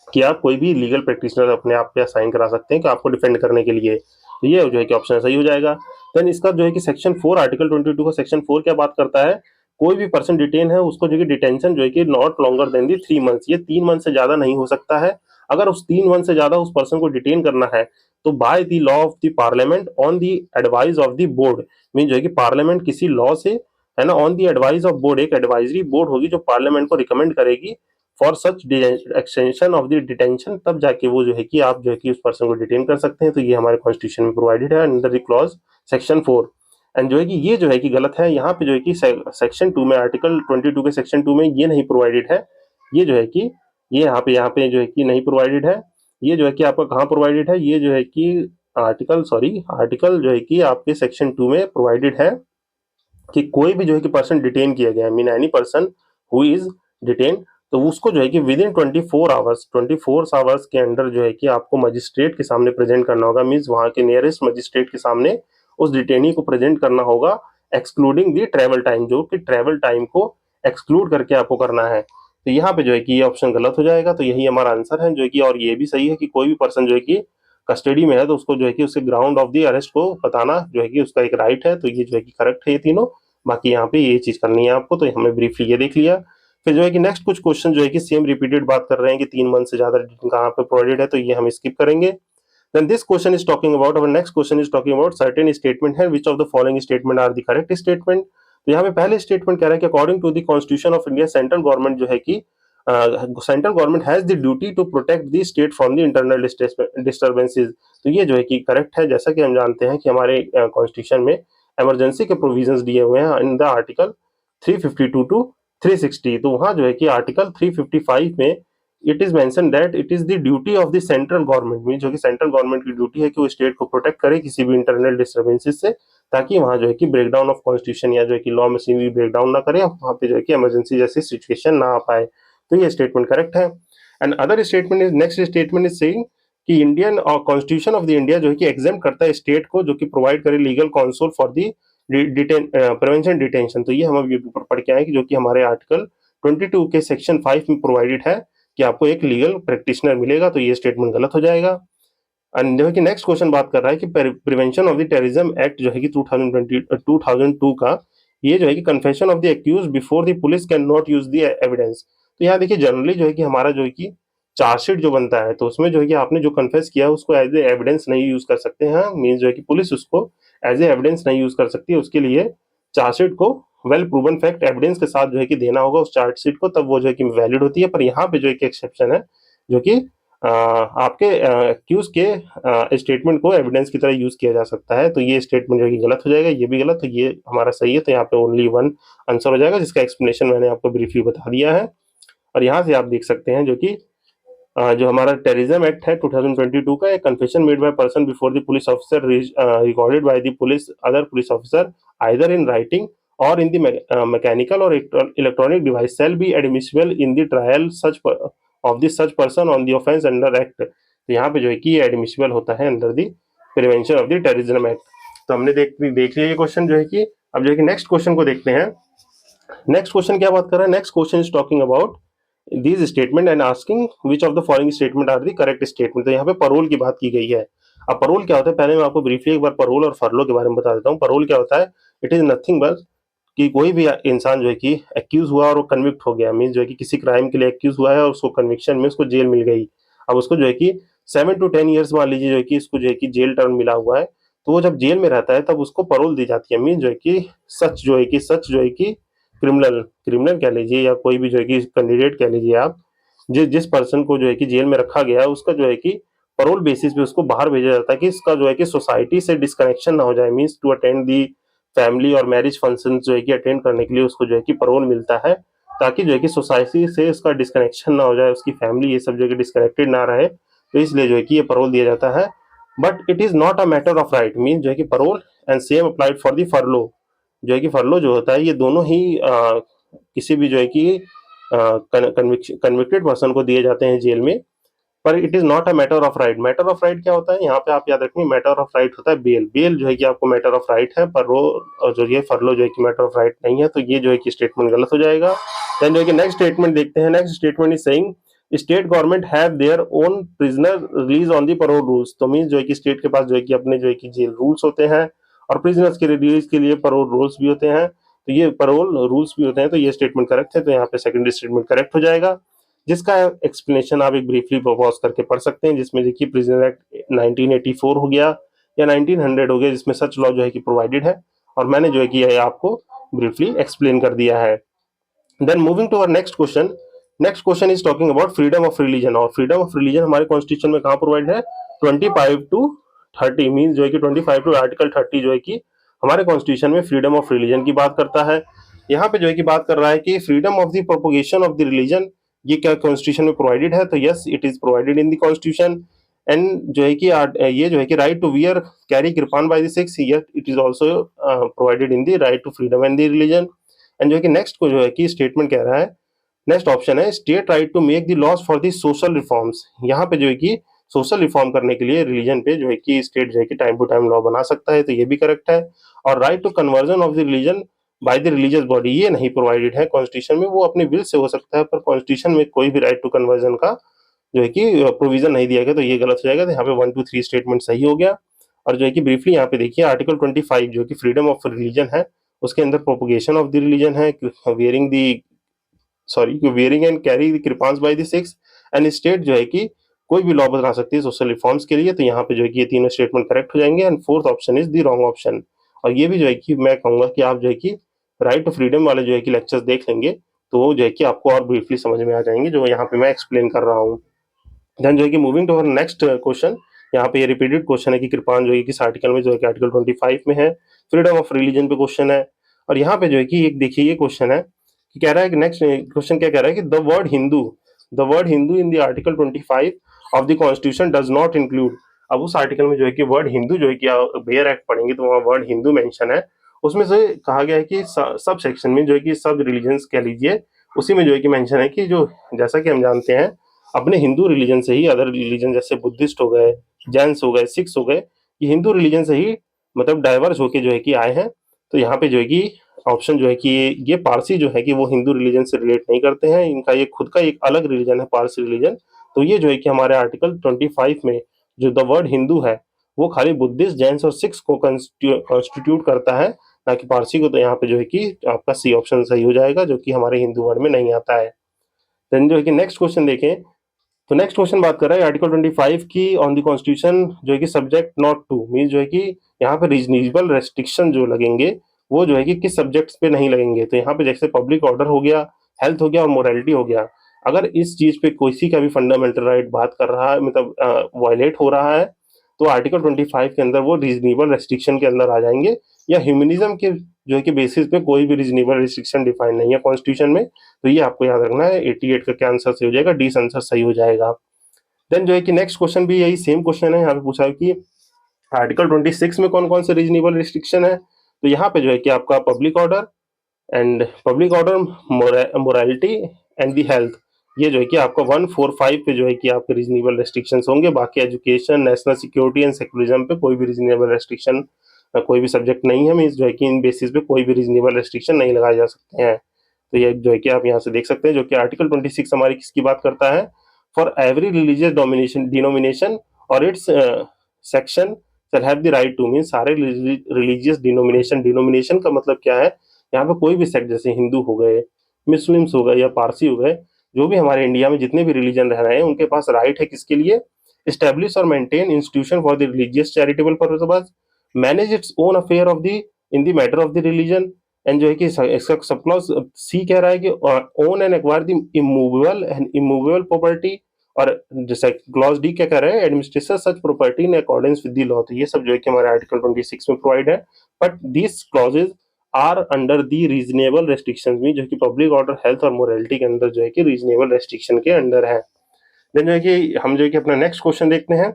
कि आप कोई भी लीगल प्रैक्टिशनर अपने आप पे असाइन करा सकते हैं कि आपको डिफेंड करने के लिए। तो ये जो है कि ऑप्शन सही हो जाएगा। देन इसका जो है कि सेक्शन 4, आर्टिकल 22 का सेक्शन 4 क्या बात करता है, कोई भी पर्सन डिटेन है उसको जो है कि डिटेंशन जो है कि not longer than the 3 months, ये 3 मंथ से ज्यादा नहीं हो सकता है। अगर उस 3 मंथ से ज्यादा उस पर्सन को डिटेन करना है, तो by the law of the parliament on the advice of the board, mean जो है कि पार्लियामेंट किसी लॉ से, है ना, on the advice of board, एक एडवाइजरी बोर्ड होगी जो पार्लियामेंट को रिकमेंड करेगी for such extension of the detention, तब जाके वो जो है कि आप जो है कि उस पर्सन को डिटेन कर सकते हैं। तो ये हमारे कॉन्स्टिट्यूशन में प्रोवाइडेड है under the clause section 4। And जो है कि ये जो है कि गलत है, यहाँ पे जो है कि सेक्शन 2 में, आर्टिकल 22 के सेक्शन 2 में ये नहीं प्रोवाइडेड है। ये जो है कि ये यहाँ पे जो है कि नहीं प्रोवाइडेड है। ये जो है कि आपका कहाँ प्रोवाइडेड है, ये जो है कि आर्टिकल जो है कि आपके सेक्शन 2 में प्रोवाइडेड है कि कोई भी जो है कि पर्सन डिटेन किया गया है, mean any person who is detain, तो उसको जो है कि विद इन 24 आवर्स के अंदर जो है कि आपको मजिस्ट्रेट के सामने प्रेजेंट करना होगा, मीन्स वहां के नियरेस्ट मजिस्ट्रेट के सामने उस डिटेनी को प्रेजेंट करना होगा, एक्सक्लूडिंग दी ट्रेवल टाइम, जो कि ट्रेवल टाइम को एक्सक्लूड करके आपको करना है। तो यहाँ पे जो है कि ये ऑप्शन गलत हो जाएगा, तो यही हमारा आंसर है, जो कि और ये भी सही है कि कोई भी पर्सन जो है कि कस्टडी में है तो उसको जो है कि उसके ग्राउंड ऑफ द अरेस्ट को बताना जो है कि उसका एक राइट है। तो ये जो है कि करेक्ट है ये तीनों। बाकी यहाँ पे ये चीज करनी है आपको, तो हमें ब्रीफली ये देख लिया। फिर जो है कि नेक्स्ट कुछ क्वेश्चन जो है कि सेम रिपीटेड बात कर रहे हैं कि 3 मंथ से ज्यादा कहाँ पे प्रोवाइडेड है, तो ये हम स्किप करेंगे। Then this question is talking about, our next question is talking about certain statement है, which of the following statement are the correct statement। तो यहाँ पे पहले स्टेटमेंट कह रहा है कि according to the constitution of India central government जो है कि central government has the duty to protect the state from the internal disturbances. तो ये जो है कि करेक्ट है। जैसा कि हम जानते हैं कि हमारे कॉन्स्टिट्यूशन में इमरजेंसी के प्रोविजंस दिए हुए हैं इन द आर्टिकल 352 टू 360। तो वहाँ जो है कि आर्टिकल 355 में it is mention that it is the duty of the central government, mean जो कि सेंट्रल गवर्नमेंट की ड्यूटी है कि वो स्टेट को प्रोटेक्ट करे किसी भी इंटरनल डिस्टर्बेंसेस से, ताकि वहाँ जो है कि ब्रेकडाउन ऑफ कॉन्स्टिट्यूशन या जो है कि लॉ मशीनरी ब्रेकडाउन ना करे, वहाँ पे जो है कि इमरजेंसी जैसी सिचुएशन ना आ पाए। तो ये स्टेटमेंट करेक्ट है। And other statement is, next statement is saying कि Indian constitution of the India जो है कि एग्जेम्प्ट करता है स्टेट को जो कि प्रोवाइड करे legal council for the prevention detention. तो ये हम अभी ऊपर पढ़ के आए कि जो कि हमारे आर्टिकल 22 के सेक्शन 5 में प्रोवाइडेड है कि आपको एक लीगल प्रैक्टिशनर मिलेगा। तो ये स्टेटमेंट गलत हो जाएगा। एंड जो है कि नेक्स्ट क्वेश्चन बात कर रहा है कि prevention of the terrorism act जो है कि 2002 का, ये जो है कि confession of the accuse before the police can not use the evidence. तो यहाँ देखिए जनरली जो है कि हमारा जो है कि चार्जशीट जो बनता है तो उसमें जो है कि आपने जो कन्फेस किया है उसको एज ए एविडेंस नहीं यूज कर सकते हैं। मीन्स जो है कि पुलिस उसको एज ए एविडेंस नहीं यूज कर सकती है। उसके लिए चार्जशीट को वेल प्रूवन फैक्ट एविडेंस के साथ जो है कि देना होगा उस चार्जशीट को, तब वो जो है कि वैलिड होती है। पर यहाँ पे जो है कि एक्सेप्शन है जो कि आपके एक्यूज के स्टेटमेंट को एविडेंस की तरह यूज किया जा सकता है। तो ये स्टेटमेंट जो है कि गलत हो जाएगा, ये भी गलत, तो ये हमारा सही है। तो यहाँ पे ओनली वन आंसर हो जाएगा, जिसका एक्सप्लेनेशन मैंने आपको ब्रीफली बता दिया है। और यहाँ से आप देख सकते हैं जो कि जो हमारा टेररिज्म एक्ट है 2022 का, एक confession made by person before the police officer recorded by the police other police officer either in writing और इन द मैकेनिकल और electronic device shall be admissible in the trial such of the such person on the offence under act. तो यहाँ पे जो है कि ये एडमिसिबल होता है under the prevention of the terrorism act. तो हमने देख लिया ये क्वेश्चन जो है कि, अब जो है कि नेक्स्ट क्वेश्चन को देखते हैं। नेक्स्ट क्वेश्चन क्या बात कर रहा है, next question is talking about these statement and asking which of the following statement are the correct statement। तो यहाँ पे परोल की बात की गई है। अब परोल क्या होता है, पहले मैं आपको ब्रीफली एक बार परोल और फरलो के बारे में बता देता हूँ। परोल क्या होता है, इट इज नथिंग बट कि कोई भी इंसान जो है कि एक्यूज हुआ और वो कन्विक्ट हो गया, मीन जो है कि किसी क्राइम के लिए एक्यूज हुआ है और उसको कन्विक्शन में उसको जेल मिल गई। अब उसको जो है कि 7 to 10 ईयर्स मान लीजिए जो है कि इसको जो है कि जेल टर्म मिला हुआ है, तो वो जब जेल में रहता है तब उसको परोल दी जाती है। मीन जो है कि सच जो है कि क्रिमिनल क्रिमिनल कह लीजिए या कोई भी जो है कि कैंडिडेट कह लीजिए आप, जिस पर्सन को जो है कि जेल में रखा गया है उसका जो है कि परोल बेसिस पे उसको बाहर भेजा जाता है कि इसका जो है कि सोसाइटी से डिस्कनेक्शन ना हो जाए। Means to attend the family और मैरिज फंक्शन जो है कि अटेंड करने के लिए उसको जो है कि परोल मिलता है, ताकि जो है कि सोसाइटी से इसका डिस्कनेक्शन ना हो जाए, उसकी फैमिली ये सब जो है कि डिस्कनेक्टेड ना रहे। तो इसलिए जो है कि ये परोल दिया जाता है। But it is not a matter of right, mean जो है कि parole and same applied for the फरलो। जो है कि फरलो जो होता है ये दोनों ही किसी भी जो है कि कन्विक्टेड पर्सन को दिए जाते हैं जेल में। पर it is not a matter of right. Matter of right क्या होता है, यहाँ पे आप याद रखेंगे मैटर ऑफ राइट होता है बेल। बेल जो है कि आपको मैटर ऑफ राइट है, पर वो जो ये फरलो जो है कि मैटर ऑफ राइट नहीं है। तो ये जो है कि स्टेटमेंट गलत हो जाएगा। देन जो है कि नेक्स्ट स्टेटमेंट देखते हैं। Next statement is saying state government have their own prisoner release on the parole rules. तो मीन जो है कि स्टेट के पास जो है कि अपने जो है कि जेल रूल्स होते हैं और प्रिजनर्स के रिलीज के लिए परोल रूल्स भी होते हैं। तो ये परोल रूल्स भी होते हैं। तो ये स्टेटमेंट करेक्ट है। तो यहाँ पे सेकंड स्टेटमेंट करेक्ट हो जाएगा, जिसका एक्सप्लेनेशन आप एक ब्रीफली पॉज करके पढ़ सकते हैं। जिसमें देखिए प्रिजनर एक्ट 1984 हो गया या 1900 हो गया, जिसमें सच लॉ जो है कि प्रोवाइडेड है, और मैंने जो है कि ये आपको ब्रीफली एक्सप्लेन कर दिया है। Then moving to our next question. Next question is talking about freedom of religion. और फ्रीडम ऑफ रिलीजन हमारे कॉन्स्टिट्यूशन में कहाँ प्रोवाइड है, 25 to 30 मीन जो है कि 25 टू आर्टिकल 30 जो है कि हमारे कॉन्स्टिट्यूशन में फ्रीडम ऑफ रिलीजन की बात करता है। यहाँ पे जो है कि बात कर रहा है कि freedom of the propagation of the religion, ये क्या कॉन्स्टिट्यूशन में प्रोवाइडेड है। तो yes, it is provided in the constitution. And जो है कि ये जो है कि right to wear carry kirpan by the Sikhs, it is also provided in the right to freedom and the religion. And जो है कि नेक्स्ट को जो है कि स्टेटमेंट कह रहा है, नेक्स्ट ऑप्शन है state right to make the laws for the social reforms. यहाँ पे जो है कि सोशल रिफॉर्म करने के लिए रिलीजन पे जो है कि स्टेट जो है कि टाइम टू टाइम लॉ बना सकता है। तो ये भी करेक्ट है। और right to conversion of the religion by the religious body, ये नहीं प्रोवाइडेड है कॉन्स्टिट्यूशन में। वो अपने विल से हो सकता है, पर कॉन्स्टिट्यूशन में कोई भी राइट टू कन्वर्जन का जो है कि प्रोविजन नहीं दिया गया। तो ये गलत हो जाएगा। तो यहाँ पे 1 2 3 स्टेटमेंट सही हो गया। और जो है कि ब्रीफली यहाँ पे देखिए आर्टिकल 25 जो कि फ्रीडम ऑफ रिलीजन है, उसके अंदर प्रोपोगेशन ऑफ द रिलीजन है, wearing and carry the kirpans by the Sikhs. And state जो है कि कोई भी लॉ बना सकती है सोशल रिफॉर्म्स के लिए। तो यहाँ पे जो है कि ये तीनों स्टेटमेंट करेक्ट हो जाएंगे and fourth option is the wrong option. और ये भी जो है कि मैं कहूंगा कि आप जो है कि राइट टू फ्रीडम वाले जो है कि लेक्चर्स देख लेंगे तो वो जो है कि आपको और ब्रीफली समझ में आ जाएंगे जो यहाँ पे मैं एक्सप्लेन कर रहा हूँ। देन जो है कि moving to our next question, यहाँ पे ये रिपीटेड क्वेश्चन है कि कृपान जो है कि इस आर्टिकल में जो है कि आर्टिकल 25 में है, फ्रीडम ऑफ रिलीजन पे क्वेश्चन है। और यहाँ पे जो है कि एक देखिए ये क्वेश्चन है कि कह रहा है कि नेक्स्ट क्वेश्चन क्या कह रहा है कि the word Hindu in the article 25 of the constitution does not include. अब उस आर्टिकल में जो है कि वर्ड हिंदू जो है कि बेयर एक्ट पढ़ेंगे तो वहाँ वर्ड हिंदू मेंशन है। उसमें से कहा गया है कि सब सेक्शन में जो है कि सब रिलीजन्स कह लीजिए, उसी में जो है कि मेंशन है कि जो जैसा कि हम जानते हैं अपने हिंदू रिलीजन से ही अदर रिलीजन जैसे बुद्धिस्ट हो गए, जैन्स हो गए, सिख्स हो गए, ये हिंदू रिलीजन से ही मतलब डाइवर्स होके जो है कि आए हैं। तो यहाँ पे जो है कि ऑप्शन जो है कि ये पारसी जो है कि वो हिंदू रिलीजन से रिलेट नहीं करते हैं, इनका ये खुद का एक अलग रिलीजन है पारसी रिलीजन। तो ये जो है कि हमारे आर्टिकल 25 में जो द वर्ड हिंदू है वो खाली बुद्धिस्ट, जैन्स और सिख्स को कॉन्स्टिट्यूट करता है, ना कि पारसी को। तो यहाँ पे जो है कि आपका सी ऑप्शन सही हो जाएगा जो कि हमारे हिंदू वर्ड में नहीं आता है। देन जो है कि नेक्स्ट क्वेश्चन देखें तो नेक्स्ट क्वेश्चन बात कर रहा है आर्टिकल 25 की ऑन द कॉन्स्टिट्यूशन जो है कि सब्जेक्ट नॉट टू मीन जो है कि यहाँ पे रीजनेबल रेस्ट्रिक्शन जो लगेंगे वो जो है कि किस सब्जेक्ट्स पे नहीं लगेंगे। तो यहाँ पे जैसे पब्लिक ऑर्डर हो गया, हेल्थ हो गया और मोरालिटी हो गया। अगर इस चीज पे किसी का भी फंडामेंटल राइट बात कर रहा है मतलब वायलेट हो रहा है तो आर्टिकल 25 के अंदर वो रीजनेबल रेस्ट्रिक्शन के अंदर आ जाएंगे, या ह्यूमनिज्म के जो है कि बेसिस पे कोई भी रीजनेबल रिस्ट्रिक्शन डिफाइन नहीं है कॉन्स्टिट्यूशन में। तो ये आपको याद रखना है। 88 का क्या आंसर सही हो जाएगा, डी आंसर सही हो जाएगा। देन जो है कि नेक्स्ट क्वेश्चन भी यही सेम क्वेश्चन है, यहाँ पे पूछा है कि आर्टिकल 26 में कौन कौन से रीजनेबल रिस्ट्रिक्शन है। तो यहाँ पे जो है कि आपका public order morality and the health, ये जो है कि आपका 145 पे जो है कि आपके रीजनेबल रेस्ट्रिक्शंस होंगे। बाकी education, national security and secularism पे कोई भी रीजनेबल रेस्ट्रिक्शन कोई भी सब्जेक्ट नहीं है, मीन्स जो है कि इन बेसिस पे कोई भी रीजनेबल रेस्ट्रिक्शन नहीं लगाए जा सकते हैं। तो ये जो है कि आप यहाँ से देख सकते हैं जो कि आर्टिकल 26 हमारी किसकी बात करता है, for every religious domination denomination और its section shall have the right to, mean सारे रिलीजियस डिनोमिनेशन का मतलब क्या है, यहाँ पे कोई भी सेक्ट जैसे हिंदू हो गए, मुस्लिम्स हो गए या पारसी हो गए, जो भी हमारे इंडिया में जितने भी रिलीजन रह रहे हैं उनके पास राइट है किसके लिए, एस्टेब्लिश और maintain institution for the religious charitable purpose, manage its own affair of the in the matter of the religion. And जो है कि इसका सब क्लॉज सी कह रहा है कि own and acquire the immovable property. और जैसे क्लॉज डी क्या कह रहा है, administration such property in accordance with the law. तो ये सब जो है कि हमारे आर्टिकल 26 में प्रोवाइड है। But this clauses are under the reasonable restriction में, जो कि पब्लिक ऑर्डर, हेल्थ और मोरालिटी के अंदर जो है कि रीजनेबल रेस्ट्रिक्शन के अंडर है। देन जो है कि हम जो है कि अपना नेक्स्ट क्वेश्चन देखते हैं।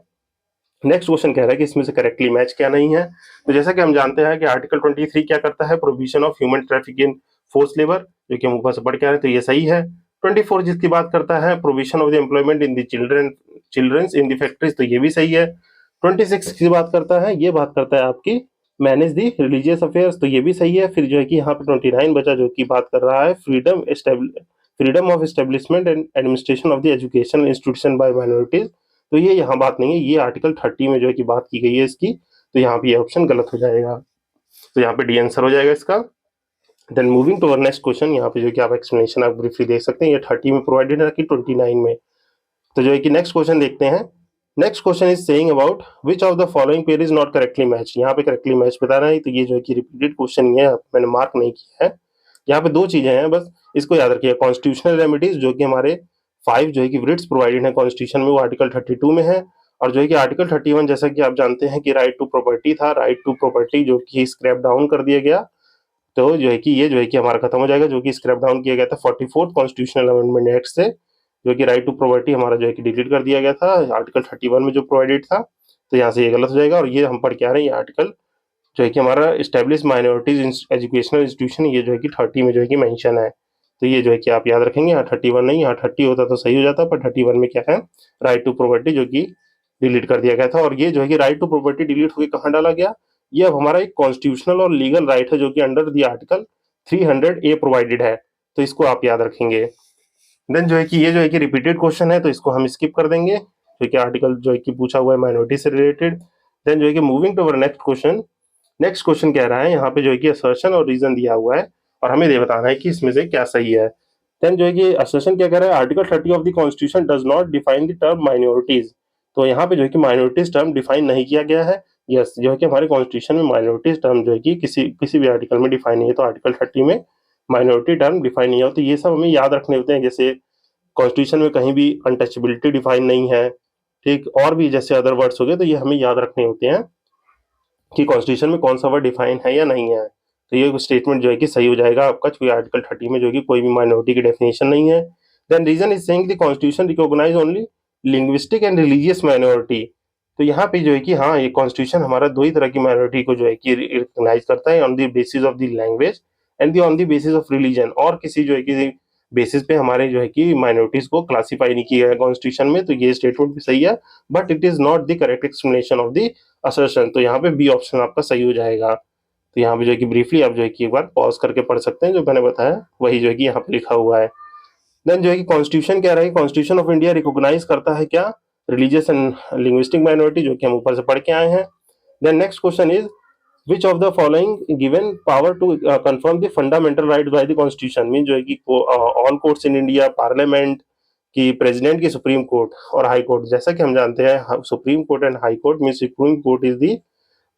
नेक्स्ट क्वेश्चन कह रहा है कि इसमें से करेक्टली मैच क्या नहीं है। तो जैसा कि हम जानते हैं कि आर्टिकल 23 क्या करता है, provision of human traffic in force labour, जो कि हम ऊपर से पढ़ के आ रहे हैं, तो ये सही है। 24 जिसकी बात करता है provision of the employment in the children's in the factories, तो ये भी सही है। 26 की बात करता है, ये बात करता है आपकी मैनेज द रिलीजियस अफेयर्स, तो ये भी सही है। फिर जो है कि यहाँ पे 29 बचा जो कि बात कर रहा है freedom of establishment and administration of the education institution by minorities, तो ये यहाँ बात नहीं है, ये आर्टिकल 30 में जो है कि बात की गई है इसकी। तो यहाँ पे ये ऑप्शन गलत हो जाएगा, तो यहाँ पे डी आंसर हो जाएगा इसका। Then moving to our next question, यहाँ पे जो कि आप एक्सप्लेनेशन आप ब्रीफली देख सकते हैं, ये 30 में प्रोवाइडेड है कि 29 में। तो जो है कि नेक्स्ट क्वेश्चन देखते हैं। Next question is saying about which of the following pair is not correctly match. यहाँ पे करेक्टली मैच बताना है, तो ये जो है कि रिपीटेड क्वेश्चन ही है, मैंने मार्क नहीं किया है। यहाँ पे दो चीजें हैं बस, इसको याद रखिए। कॉन्स्टिट्यूशनल रेमेडीज जो कि हमारे 5 जो है कि रिट्स प्रोवाइडेड है कॉन्स्टिट्यूशन में, वो आर्टिकल 32 में है। और जो है कि आर्टिकल 31 जैसा कि आप जानते हैं कि राइट टू प्रॉपर्टी था, राइट टू प्रॉपर्टी जो कि स्क्रैप डाउन कर दिया गया। तो जो है कि ये जो है कि हमारा खत्म हो जाएगा, जो कि स्क्रैप डाउन किया गया था 44th कॉन्स्टिट्यूशनल अमेंडमेंट एक्ट से, जो कि राइट टू प्रॉपर्टी हमारा जो है कि डिलीट कर दिया गया था आर्टिकल 31 में जो प्रोवाइडेड था। तो यहाँ से ये गलत हो जाएगा, और ये हम पढ़ के आ रहे हैं, ये आर्टिकल जो है कि हमारा एस्टेब्लिश माइनॉरिटीज एजुकेशनल इंस्टीट्यूशन, ये जो है कि 30 में जो है कि मेंशन है। तो ये जो है कि आप याद रखेंगे, यहाँ 31 नहीं, यहाँ 30 होता तो सही हो जाता, पर 31 में क्या है, राइट टू प्रॉपर्टी जो कि डिलीट कर दिया गया था। और ये जो है कि राइट टू प्रॉपर्टी डिलीट होकर कहाँ डाला गया, ये अब हमारा एक कॉन्स्टिट्यूशनल और लीगल राइट है जो कि under the article 300A provided है। तो इसको आप याद रखेंगे। देन जो है कि ये जो है कि रिपीटेड क्वेश्चन है, तो इसको हम स्किप कर देंगे, जो कि आर्टिकल जो है कि पूछा हुआ है माइनॉरिटी से रिलेटेड। देन जो है कि moving to our next question. Next question कह रहा है यहाँ पे जो है कि असर्शन और रीजन दिया हुआ है, और हमें ये बताना है कि इसमें से क्या सही है। देन जो है कि असर्शन क्या कह रहा है, article 30 of the constitution does not define the term minorities. तो यहाँ पे जो है कि माइनॉरिटीज टर्म डिफाइन नहीं किया गया है। यस, जो है कि हमारे कॉन्स्टिट्यूशन में माइनॉरिटीज टर्म जो है कि किसी किसी भी आर्टिकल में डिफाइन नहीं है, तो आर्टिकल 30 में माइनॉरिटी टर्म डिफाइन नहीं है। तो ये सब हमें याद रखने होते हैं, जैसे कॉन्स्टिट्यूशन में कहीं भी अनटचेबिलिटी डिफाइन नहीं है, ठीक, और भी जैसे अदर वर्ड्स हो गए, तो ये हमें याद रखने होते हैं कि कॉन्स्टिट्यूशन में कौन सा वर्ड डिफाइन है या नहीं है। तो ये स्टेटमेंट जो है कि सही हो जाएगा आपका, क्योंकि आर्टिकल 30 में जो है कि कोई भी माइनॉरिटी की डेफिनेशन नहीं है। Then reason is saying the constitution recognise only linguistic and religious minority. तो यहाँ पे जो है कि हाँ, ये कॉन्स्टिट्यूशन हमारा दो ही तरह की माइनॉरिटी को जो है कि रिकॉग्नाइज करता है, on the basis of the language and the on the basis of religion, और किसी जो है कि बेसिस पे हमारे जो है कि माइनॉरिटीज को क्लासीफाई नहीं किया है कॉन्स्टिट्यूशन में। तो ये स्टेटमेंट भी सही है, but it is not the correct explanation of the assertion. तो यहाँ पे बी ऑप्शन आपका सही हो जाएगा। तो यहाँ पे जो है कि ब्रीफली आप जो है कि एक बार पॉज करके पढ़ सकते हैं, जो मैंने बताया वही जो है कि यहाँ पे लिखा हुआ है। देन जो है कि कॉन्स्टिट्यूशन क्या रहा, कॉन्स्टिट्यूशन ऑफ इंडिया रिकॉग्नाइज करता है क्या, रिलीजियस एंड लिंग्विस्टिक माइनॉरिटी, जो कि हम ऊपर से पढ़ के आए हैं। Then next question is which of the following given power to confirm the fundamental right by the constitution, mean जो है कि all courts in India, parliament की, प्रेसिडेंट की, सुप्रीम कोर्ट और हाई कोर्ट। जैसा कि हम जानते हैं supreme court and high court mean supreme court is the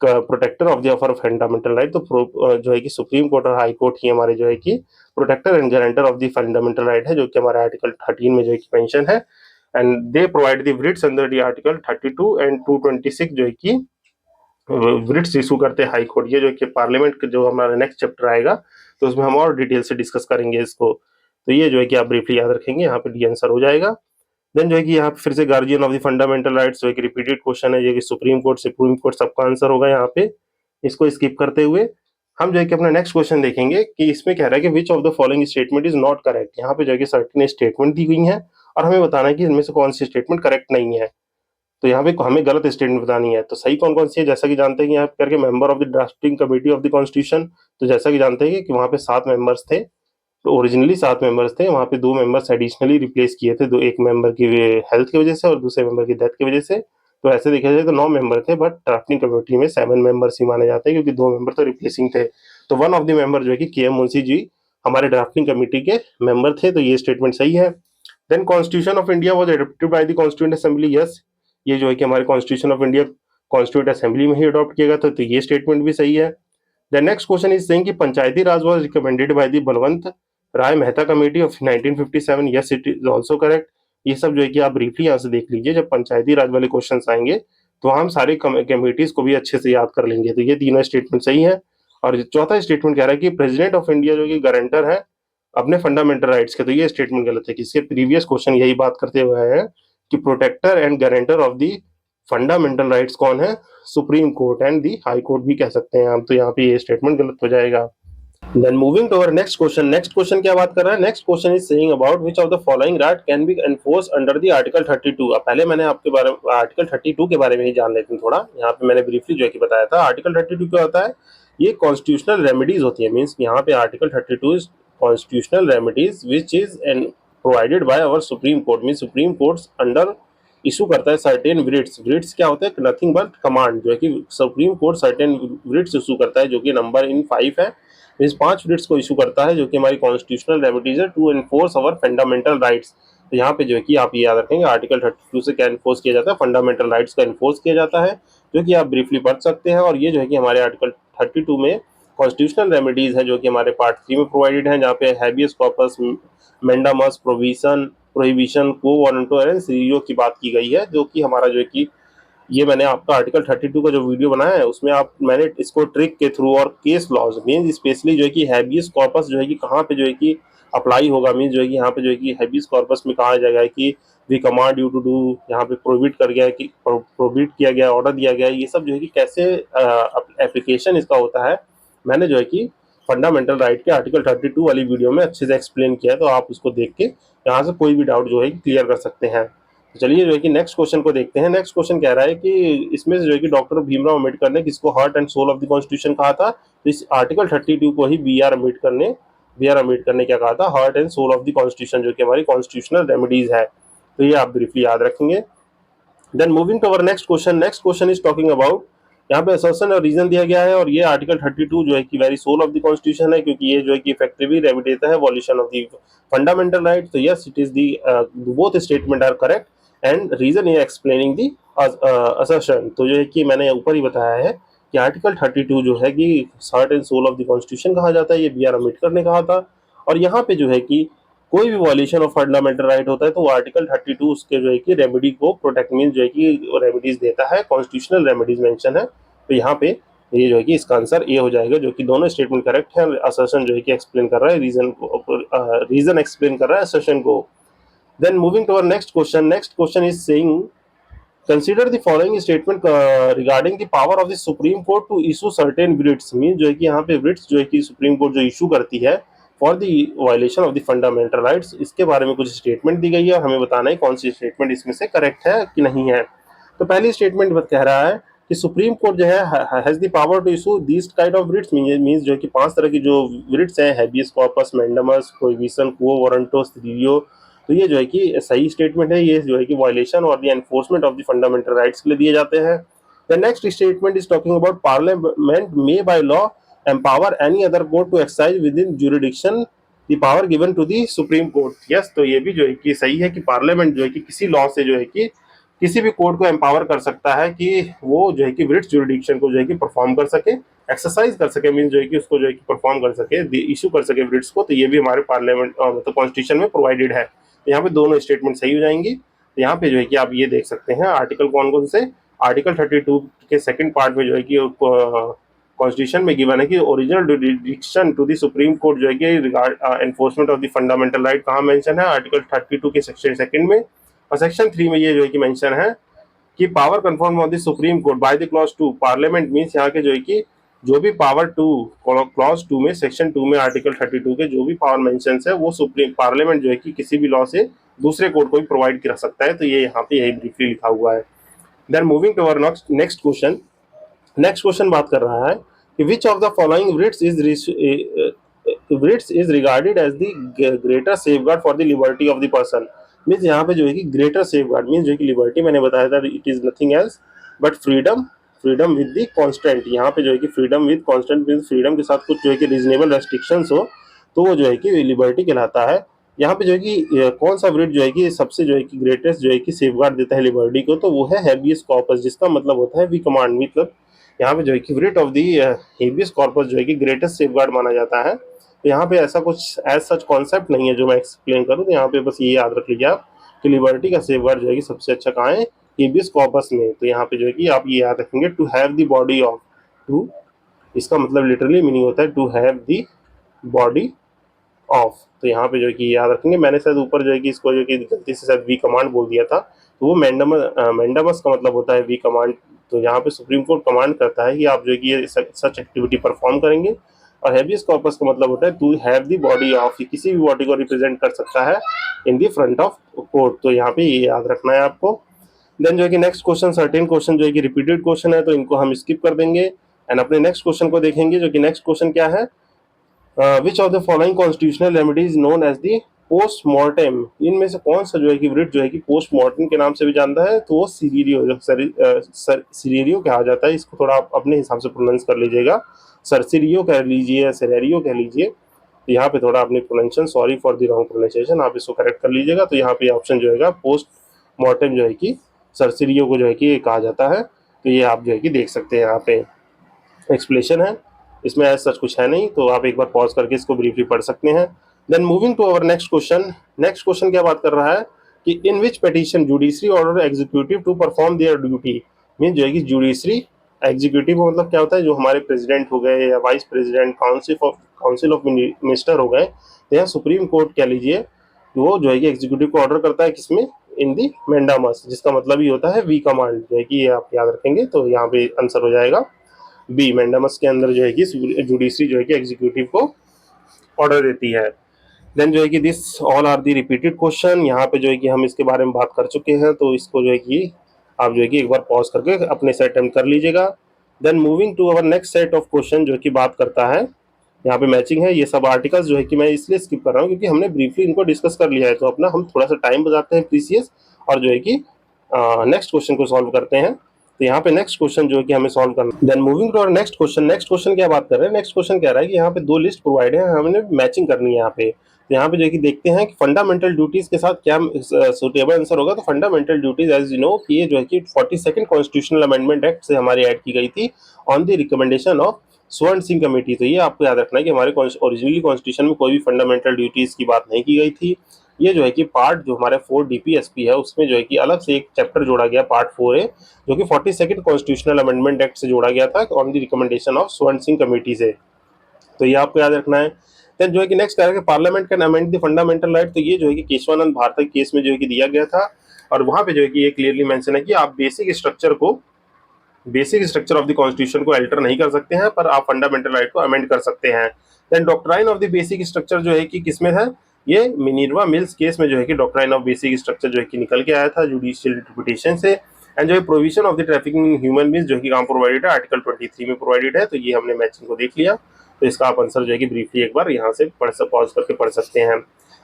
protector of the of our fundamental right. तो जो है कि सुप्रीम कोर्ट और हाई कोर्ट ही हमारे जो है कि protector and guarantor of the fundamental right है, जो कि हमारे आर्टिकल 13 में जो है कि मेंशन है। And they provide the writs under the article 32 and 226 जो है कि writs इशू करते हैं हाई कोर्ट। ये जो है कि पार्लियामेंट का जो हमारा नेक्स्ट चैप्टर आएगा, तो उसमें हम और डिटेल से डिस्कस करेंगे इसको। तो ये जो है कि आप ब्रीफली याद रखेंगे, यहाँ पे डी आंसर हो जाएगा। देन जो है कि यहाँ पे फिर से guardian of the fundamental rights जो है कि रिपीटेड क्वेश्चन है, ये कि सुप्रीम कोर्ट सबका आंसर होगा यहाँ पे। इसको स्किप करते हुए हम जो है कि अपना नेक्स्ट क्वेश्चन देखेंगे कि इसमें कह रहा है कि which of the following statement is not correct. यहाँ पे जो है कि सर्टेन स्टेटमेंट दी गई है और हमें बताना है कि इनमें से कौन सी स्टेटमेंट करेक्ट नहीं है। तो यहाँ पे हमें गलत स्टेटमेंट बतानी है। तो सही कौन कौन सी है, जैसा कि जानते हैं कि यहाँ पे करके member of the drafting committee of the constitution. तो जैसा कि जानते हैं कि वहाँ पे 7 मेंबर्स थे, तो ओरिजिनली 7 मेंबर्स थे, वहाँ पे 2 मेंबर्स एडिशनली रिप्लेस किए थे, दो एक मेंबर की हेल्थ की वजह से और दूसरे मेंबर की डेथ की वजह से। तो ऐसे देखा जाए तो 9 मेंबर थे, बट ड्राफ्टिंग कमेटी में 7 मेंबर्स ही माने जाते हैं, क्योंकि 2 मेंबर तो रिप्लेसिंग थे। तो वन ऑफ द मेंबर जो है कि के.एम. मुंशी जी हमारे ड्राफ्टिंग कमेटी के मेंबर थे। तो ये स्टेटमेंट सही है। Then constitution of India was adopted by the constituent assembly. Yes, ये जो है कि हमारे constitution of India constituent assembly में ही अडॉप्ट किया गया था। तो ये स्टेटमेंट भी सही है। The next question is saying कि panchayati raj was recommended by the Balwant Rai Mehta committee of 1957। Yes, it is also correct. ये सब जो है कि आप ब्रीफली यहाँ से देख लीजिए, जब पंचायती राज वाले क्वेश्चंस आएंगे तो हम सारी कमेटीज को भी अच्छे से याद कर लेंगे। तो ये तीनों स्टेटमेंट सही है। और चौथा स्टेटमेंट कह रहा है कि प्रेसिडेंट ऑफ इंडिया जो कि गारंटर है अपने फंडामेंटल राइट्स के। तो ये स्टेटमेंट गलत है, कि इसके प्रीवियस क्वेश्चन यही बात करते हुए आए हैं कि protector and guarantor of the fundamental rights कौन है, supreme court and the high court भी कह सकते हैं हम। तो यहाँ पे ये स्टेटमेंट गलत हो जाएगा। Then moving to our next question. Next question क्या बात कर रहा है, next question is saying about which of the following right can be enforce under the article 32। अब पहले मैंने आपके बारे में आर्टिकल 32 के बारे में ही जान लेते हैं थोड़ा। यहाँ पे मैंने ब्रीफली जो है कि बताया था आर्टिकल 32 क्या होता है। ये कॉन्स्टिट्यूशनल रेमेडीज होती है, मीन्स यहाँ पे article 32 is constitutional remedies which is an provided by our supreme court. Mean supreme court under issue करता है सर्टेन writs क्या होता है, नथिंग बट कमांड। जो है कि supreme court certain writs issue करता है, जो कि नंबर इन 5 है। इस 5 writs को इशू करता है, जो कि हमारी कॉन्स्टिट्यूशनल रेमेडीज है to enforce our fundamental rights. तो यहाँ पे जो है कि आप ये याद रखेंगे आर्टिकल 32 से क्या एनफोर्स किया जाता है, फंडामेंटल राइट्स का एनफोर्स किया जाता है, जो कि आप ब्रीफली पढ़ सकते हैं। और ये जो है कि हमारे आर्टिकल 32 में कॉन्स्टिट्यूशनल रेमेडीज है, जो कि हमारे पार्ट 3 में प्रोवाइडेड है, जहाँ पे habeas corpus, mandamus, prohibition, quo warranto की बात की गई है। जो कि हमारा जो है कि ये मैंने आपका आर्टिकल 32 का जो वीडियो बनाया है उसमें मैंने इसको ट्रिक के थ्रू और केस लॉज मीन स्पेशली जो है कि हैबियस कॉर्पस जो है कि कहाँ पे जो है कि अप्लाई होगा, मीन जो है कि यहाँ पे जो है कि हैबियस कॉर्पस में कहा जाएगा कि we command you to do, यहाँ पे प्रोहिबिट कर गया है कि प्रोहिबिट किया गया, ऑर्डर दिया गया है। ये सब जो है कि कैसे एप्लीकेशन इसका होता है, मैंने जो है कि फंडामेंटल राइट के आर्टिकल 32 वाली वीडियो में अच्छे से एक्सप्लेन किया है। तो आप उसको देख के यहाँ से कोई भी डाउट जो है क्लियर कर सकते हैं। तो चलिए जो है कि नेक्स्ट क्वेश्चन को देखते हैं। नेक्स्ट क्वेश्चन कह रहा है कि इसमें से जो है कि डॉक्टर भीमराव अम्बेडकर ने किसको heart and soul of the constitution कहा था। तो इस आर्टिकल 32 को ही बी आर अम्बेडकर ने क्या कहा था, heart and soul of the constitution, जो कि हमारी कॉन्स्टिट्यूशनल रेमेडीज है। तो ये आप ब्रीफली याद रखेंगे। Then moving to our next question. Next question is talking about यहाँ पे असर्शन और रीजन दिया गया है, और ये आर्टिकल 32 जो है कि very soul of the constitution है, क्योंकि ये जो है कि इफेक्टिवली रेमिडी देता है violation of the fundamental right. तो yes, it is the both statement are correct and reason is explaining the assertion. तो जो है कि मैंने ऊपर ही बताया है कि आर्टिकल 32 जो है कि heart and soul of the constitution कहा जाता है, ये बी आर अम्बेडकर ने कहा था। और यहाँ पे जो है कि कोई भी वॉल्यूशन ऑफ फंडामेंटल राइट होता है तो वो आर्टिकल 32 उसके जो है कि रेमेडी को प्रोटेक्ट मीन जो है कि रेमेडीज देता है, कॉन्स्टिट्यूशनल रेमेडीज मेंशन है। तो यहाँ पे ये जो है कि इसका आंसर ए हो जाएगा, जो कि दोनों स्टेटमेंट करेक्ट है। असर्शन जो है कि एक्सप्लेन कर रहा है रीजन को, रीजन एक्सप्लेन कर रहा है असर्शन को। Then moving to our next question is saying consider the following statement regarding the power of the supreme court to issue certain writs। Mean जो है कि यहाँ पे writs जो है कि सुप्रीम कोर्ट जो इशू करती है for the violation of the fundamental rights, इसके बारे में कुछ स्टेटमेंट दी गई है और हमें बताना है कौन सी स्टेटमेंट इसमें से करेक्ट है कि नहीं है। तो पहली स्टेटमेंट कह रहा है कि सुप्रीम कोर्ट जो है has the power to issue this kind of writs। Means जो है कि 5 तरह की जो writs हैं, habeas corpus, mandamus, prohibition, quo warranto, स्टीरियो। तो ये जो है कि सही स्टेटमेंट है, ये जो है कि वायलेशन और the enforcement of the fundamental rights के लिए दिए जाते हैं। The next statement is talking about parliament may by law empower any other court to exercise within jurisdiction the power given to the supreme court. Yes, तो ये भी जो है कि सही है कि पार्लियामेंट जो है कि किसी लॉ से जो है कि किसी भी कोर्ट को एम्पावर कर सकता है कि वो जो है कि writs जुरिडिक्शन को जो है कि परफॉर्म कर सके, एक्सरसाइज कर सके, मीन जो है कि उसको जो है कि परफॉर्म कर सके, इशू कर सके writs को। तो ये भी हमारे पार्लियामेंट मतलब कॉन्स्टिट्यूशन में प्रोवाइडेड है। तो यहाँ पे दोनों स्टेटमेंट सही हो जाएंगी। तो यहाँ पे जो है कि आप ये देख सकते हैं आर्टिकल कौन कौन से, आर्टिकल 32 के सेकंड पार्ट में जो है कि कॉन्स्टिट्यूशन में गिवन है कि original jurisdiction to the supreme court जो है कि regard enforcement of the fundamental right कहाँ मेंशन है, आर्टिकल 32 के सेक्शन सेकंड में। और सेक्शन 3 में ये जो है कि मेंशन है कि power confirm on the supreme court by the clause 2। Parliament means यहाँ के जो है कि जो भी पावर 2 क्लॉज 2 में, सेक्शन 2 में आर्टिकल 32 के जो भी पावर मेंशन है वो सुप्रीम पार्लियामेंट जो है कि किसी भी लॉ से दूसरे कोर्ट को भी प्रोवाइड कर सकता है। तो ये यहाँ पे यही ब्रीफली लिखा हुआ है। Then moving to our next question. Next question बात कर रहा है कि which of the following writs is regarded as the greater safeguard for the liberty of the person. Means यहाँ पे जो है कि ग्रेटर सेफगार्ड मीन्स जो है कि लिबर्टी मैंने बताया था it is nothing else but freedom, freedom with the constant. यहाँ पे जो है कि freedom with constant means freedom के साथ कुछ जो है कि रीजनेबल रेस्ट्रिक्शंस हो, तो वो जो है कि लिबर्टी कहलाता है। यहाँ पे जो है कि कौन सा writ जो है कि सबसे जो है कि ग्रेटेस्ट जो है कि सेफगार्ड देता है लिबर्टी को, तो वो है हैबियस कॉर्पस, जिसका मतलब होता है वी कमांड। मतलब यहाँ पे जो है कि writ of the habeas corpus जो है कि ग्रेटेस्ट सेफगार्ड माना जाता है। तो यहाँ पे ऐसा कुछ एज सच कॉन्सेप्ट नहीं है जो मैं एक्सप्लेन करूँ। तो यहाँ पे बस ये याद रख लीजिए आप कि लिबर्टी का सेफगार्ड जो है कि सबसे अच्छा कहाँ है, हेबियस कॉर्पस में। तो यहाँ पे जो है कि आप ये याद रखेंगे to have the body of, to इसका मतलब लिटरली मीनिंग होता है to have the body of. तो यहाँ पे जो है कि याद रखेंगे। मैंने शायद ऊपर जो है कि इसको जो कि गलती से शायद वी कमांड बोल दिया था, तो वो मैंडमस का मतलब होता है वी कमांड। तो यहाँ पे सुप्रीम कोर्ट कमांड करता है कि आप जो है कि ये सच एक्टिविटी परफॉर्म करेंगे। और हैबियस कॉर्पस का मतलब होता है to have the body of, किसी भी बॉडी को रिप्रेजेंट कर सकता है in the front of court. तो यहाँ पे ये याद रखना है आपको। देन जो है कि नेक्स्ट क्वेश्चन, सर्टेन क्वेश्चन जो है कि रिपीटेड क्वेश्चन है तो इनको हम स्किप कर देंगे एंड अपने नेक्स्ट क्वेश्चन को देखेंगे। जो कि नेक्स्ट क्वेश्चन क्या है, which of the following constitutional remedies known as the postmortem. इनमें से कौन सा जो है कि writ जो है कि पोस्टमार्टम के नाम से भी जानता है, तो वो सिरियो सिरियो कहा जाता है। इसको थोड़ा आप अपने हिसाब से प्रोनाउंस कर लीजिएगा, सरसिरियो कह लीजिए, सेरेरियो कह लीजिए। तो यहाँ पे थोड़ा अपनी pronunciation, sorry for the wrong pronunciation, आप इसको करेक्ट कर लीजिएगा। तो यहाँ पे ऑप्शन जो है पोस्ट मॉर्टम जो है कि सरसिरियो को जो है कि कहा जाता है। तो ये आप जो है कि देख सकते हैं, यहाँ पे एक्सप्लेनेशन है, इसमें ऐसा सच कुछ है नहीं। तो आप एक बार पॉज करके इसको ब्रीफली पढ़ सकते हैं। Then moving to our next question. Next question क्या बात कर रहा है कि in which petition judiciary order executive to perform their duty. Mean जो है कि जुडिशरी, एग्जीक्यूटिव मतलब क्या होता है, जो हमारे प्रेसिडेंट हो गए या vice president, council of minister हो गए, तो यहाँ सुप्रीम कोर्ट कह लीजिए, वो जो है कि एग्जीक्यूटिव को ऑर्डर करता है किसमें, इन दी मैंडामस, जिसका मतलब ये होता है वी कमांड। जो है कि ये आप याद रखेंगे। तो यहाँ पे आंसर हो जाएगा बी, मैंडामस के अंदर जो है कि जुडिशरी जो है कि एग्जीक्यूटिव को ऑर्डर देती है। देन जो है कि this all are the repeated question. यहाँ पे जो है कि हम इसके बारे में बात कर चुके हैं, तो इसको जो है कि आप जो है कि एक बार पॉज करके अपने से अटेम्प्ट कर लीजिएगा। Then moving to our next set of question जो कि बात करता है, यहाँ पे मैचिंग है। ये सब आर्टिकल्स जो है कि मैं इसलिए स्किप कर रहा हूँ क्योंकि हमने ब्रीफली इनको डिस्कस कर लिया है। तो अपना हम थोड़ा सा टाइम बचाते हैं प्रीसियस, और जो है कि नेक्स्ट क्वेश्चन को सॉल्व करते हैं। तो यहाँ पे नेक्स्ट क्वेश्चन जो है कि हमें सॉल्व करना है। Then moving to our next question. Next question क्या बात कर रहे हैं, नेक्स्ट क्वेश्चन कह रहा है कि यहाँ पे दो लिस्ट प्रोवाइड है, हमने मैचिंग करनी है यहाँ पे। तो यहाँ पे जो है कि देखते हैं कि फंडामेंटल ड्यूटीज के साथ क्या सुटेबल आंसर होगा। तो fundamental duties as you know कि ये जो है कि 42nd कॉन्स्टिट्यूशनल अमेंडमेंट एक्ट से हमारी ऐड की गई थी ऑन द रिकमेंडेशन ऑफ स्वर्ण सिंह कमेटी। तो ये आपको याद रखना है कि हमारे ओरिजिनली कॉन्स्टिट्यूशन में कोई भी फंडामेंटल ड्यूटीज की बात नहीं की गई थी। ये जो है कि पार्ट जो हमारे 4 डीपीएसपी है उसमें जो है कि अलग से एक चैप्टर जोड़ा गया पार्ट 4A, जो कि 42nd कॉन्स्टिट्यूशनल अमेंडमेंट एक्ट से जोड़ा गया था ऑन द रिकमेंडेशन ऑफ स्वर्ण सिंह कमेटी से। तो ये आपको याद रखना है। देन जो है कि नेक्स्ट कह रहा है कि parliament can amend the fundamental right. तो ये जो है कि केशवानंद भारती केस में जो है कि दिया गया था, और वहां पे जो है कि ये क्लियरली मेंशन है कि आप basic structure of the constitution को अल्टर नहीं कर सकते हैं, पर आप फंडामेंटल राइट को अमेंड कर सकते हैं। Then doctrine of the basic structure जो है कि किसमें है, ये मिनर्वा मिल्स केस में जो है कि डॉक्ट्राइन ऑफ बेसिक स्ट्रक्चर जो है कि निकल के आया था जुडिशियल इंटरप्रिटेशन से। एंड जो है provision of the trafficking in human beings जो है कि कहाँ प्रोवाइडेड है, आर्टिकल 23 में प्रोवाइडेड है। तो ये हमने मैचिंग को देख लिया। तो इसका आप आंसर जो है कि ब्रीफली एक बार यहाँ से पॉज करके पढ़ सकते हैं।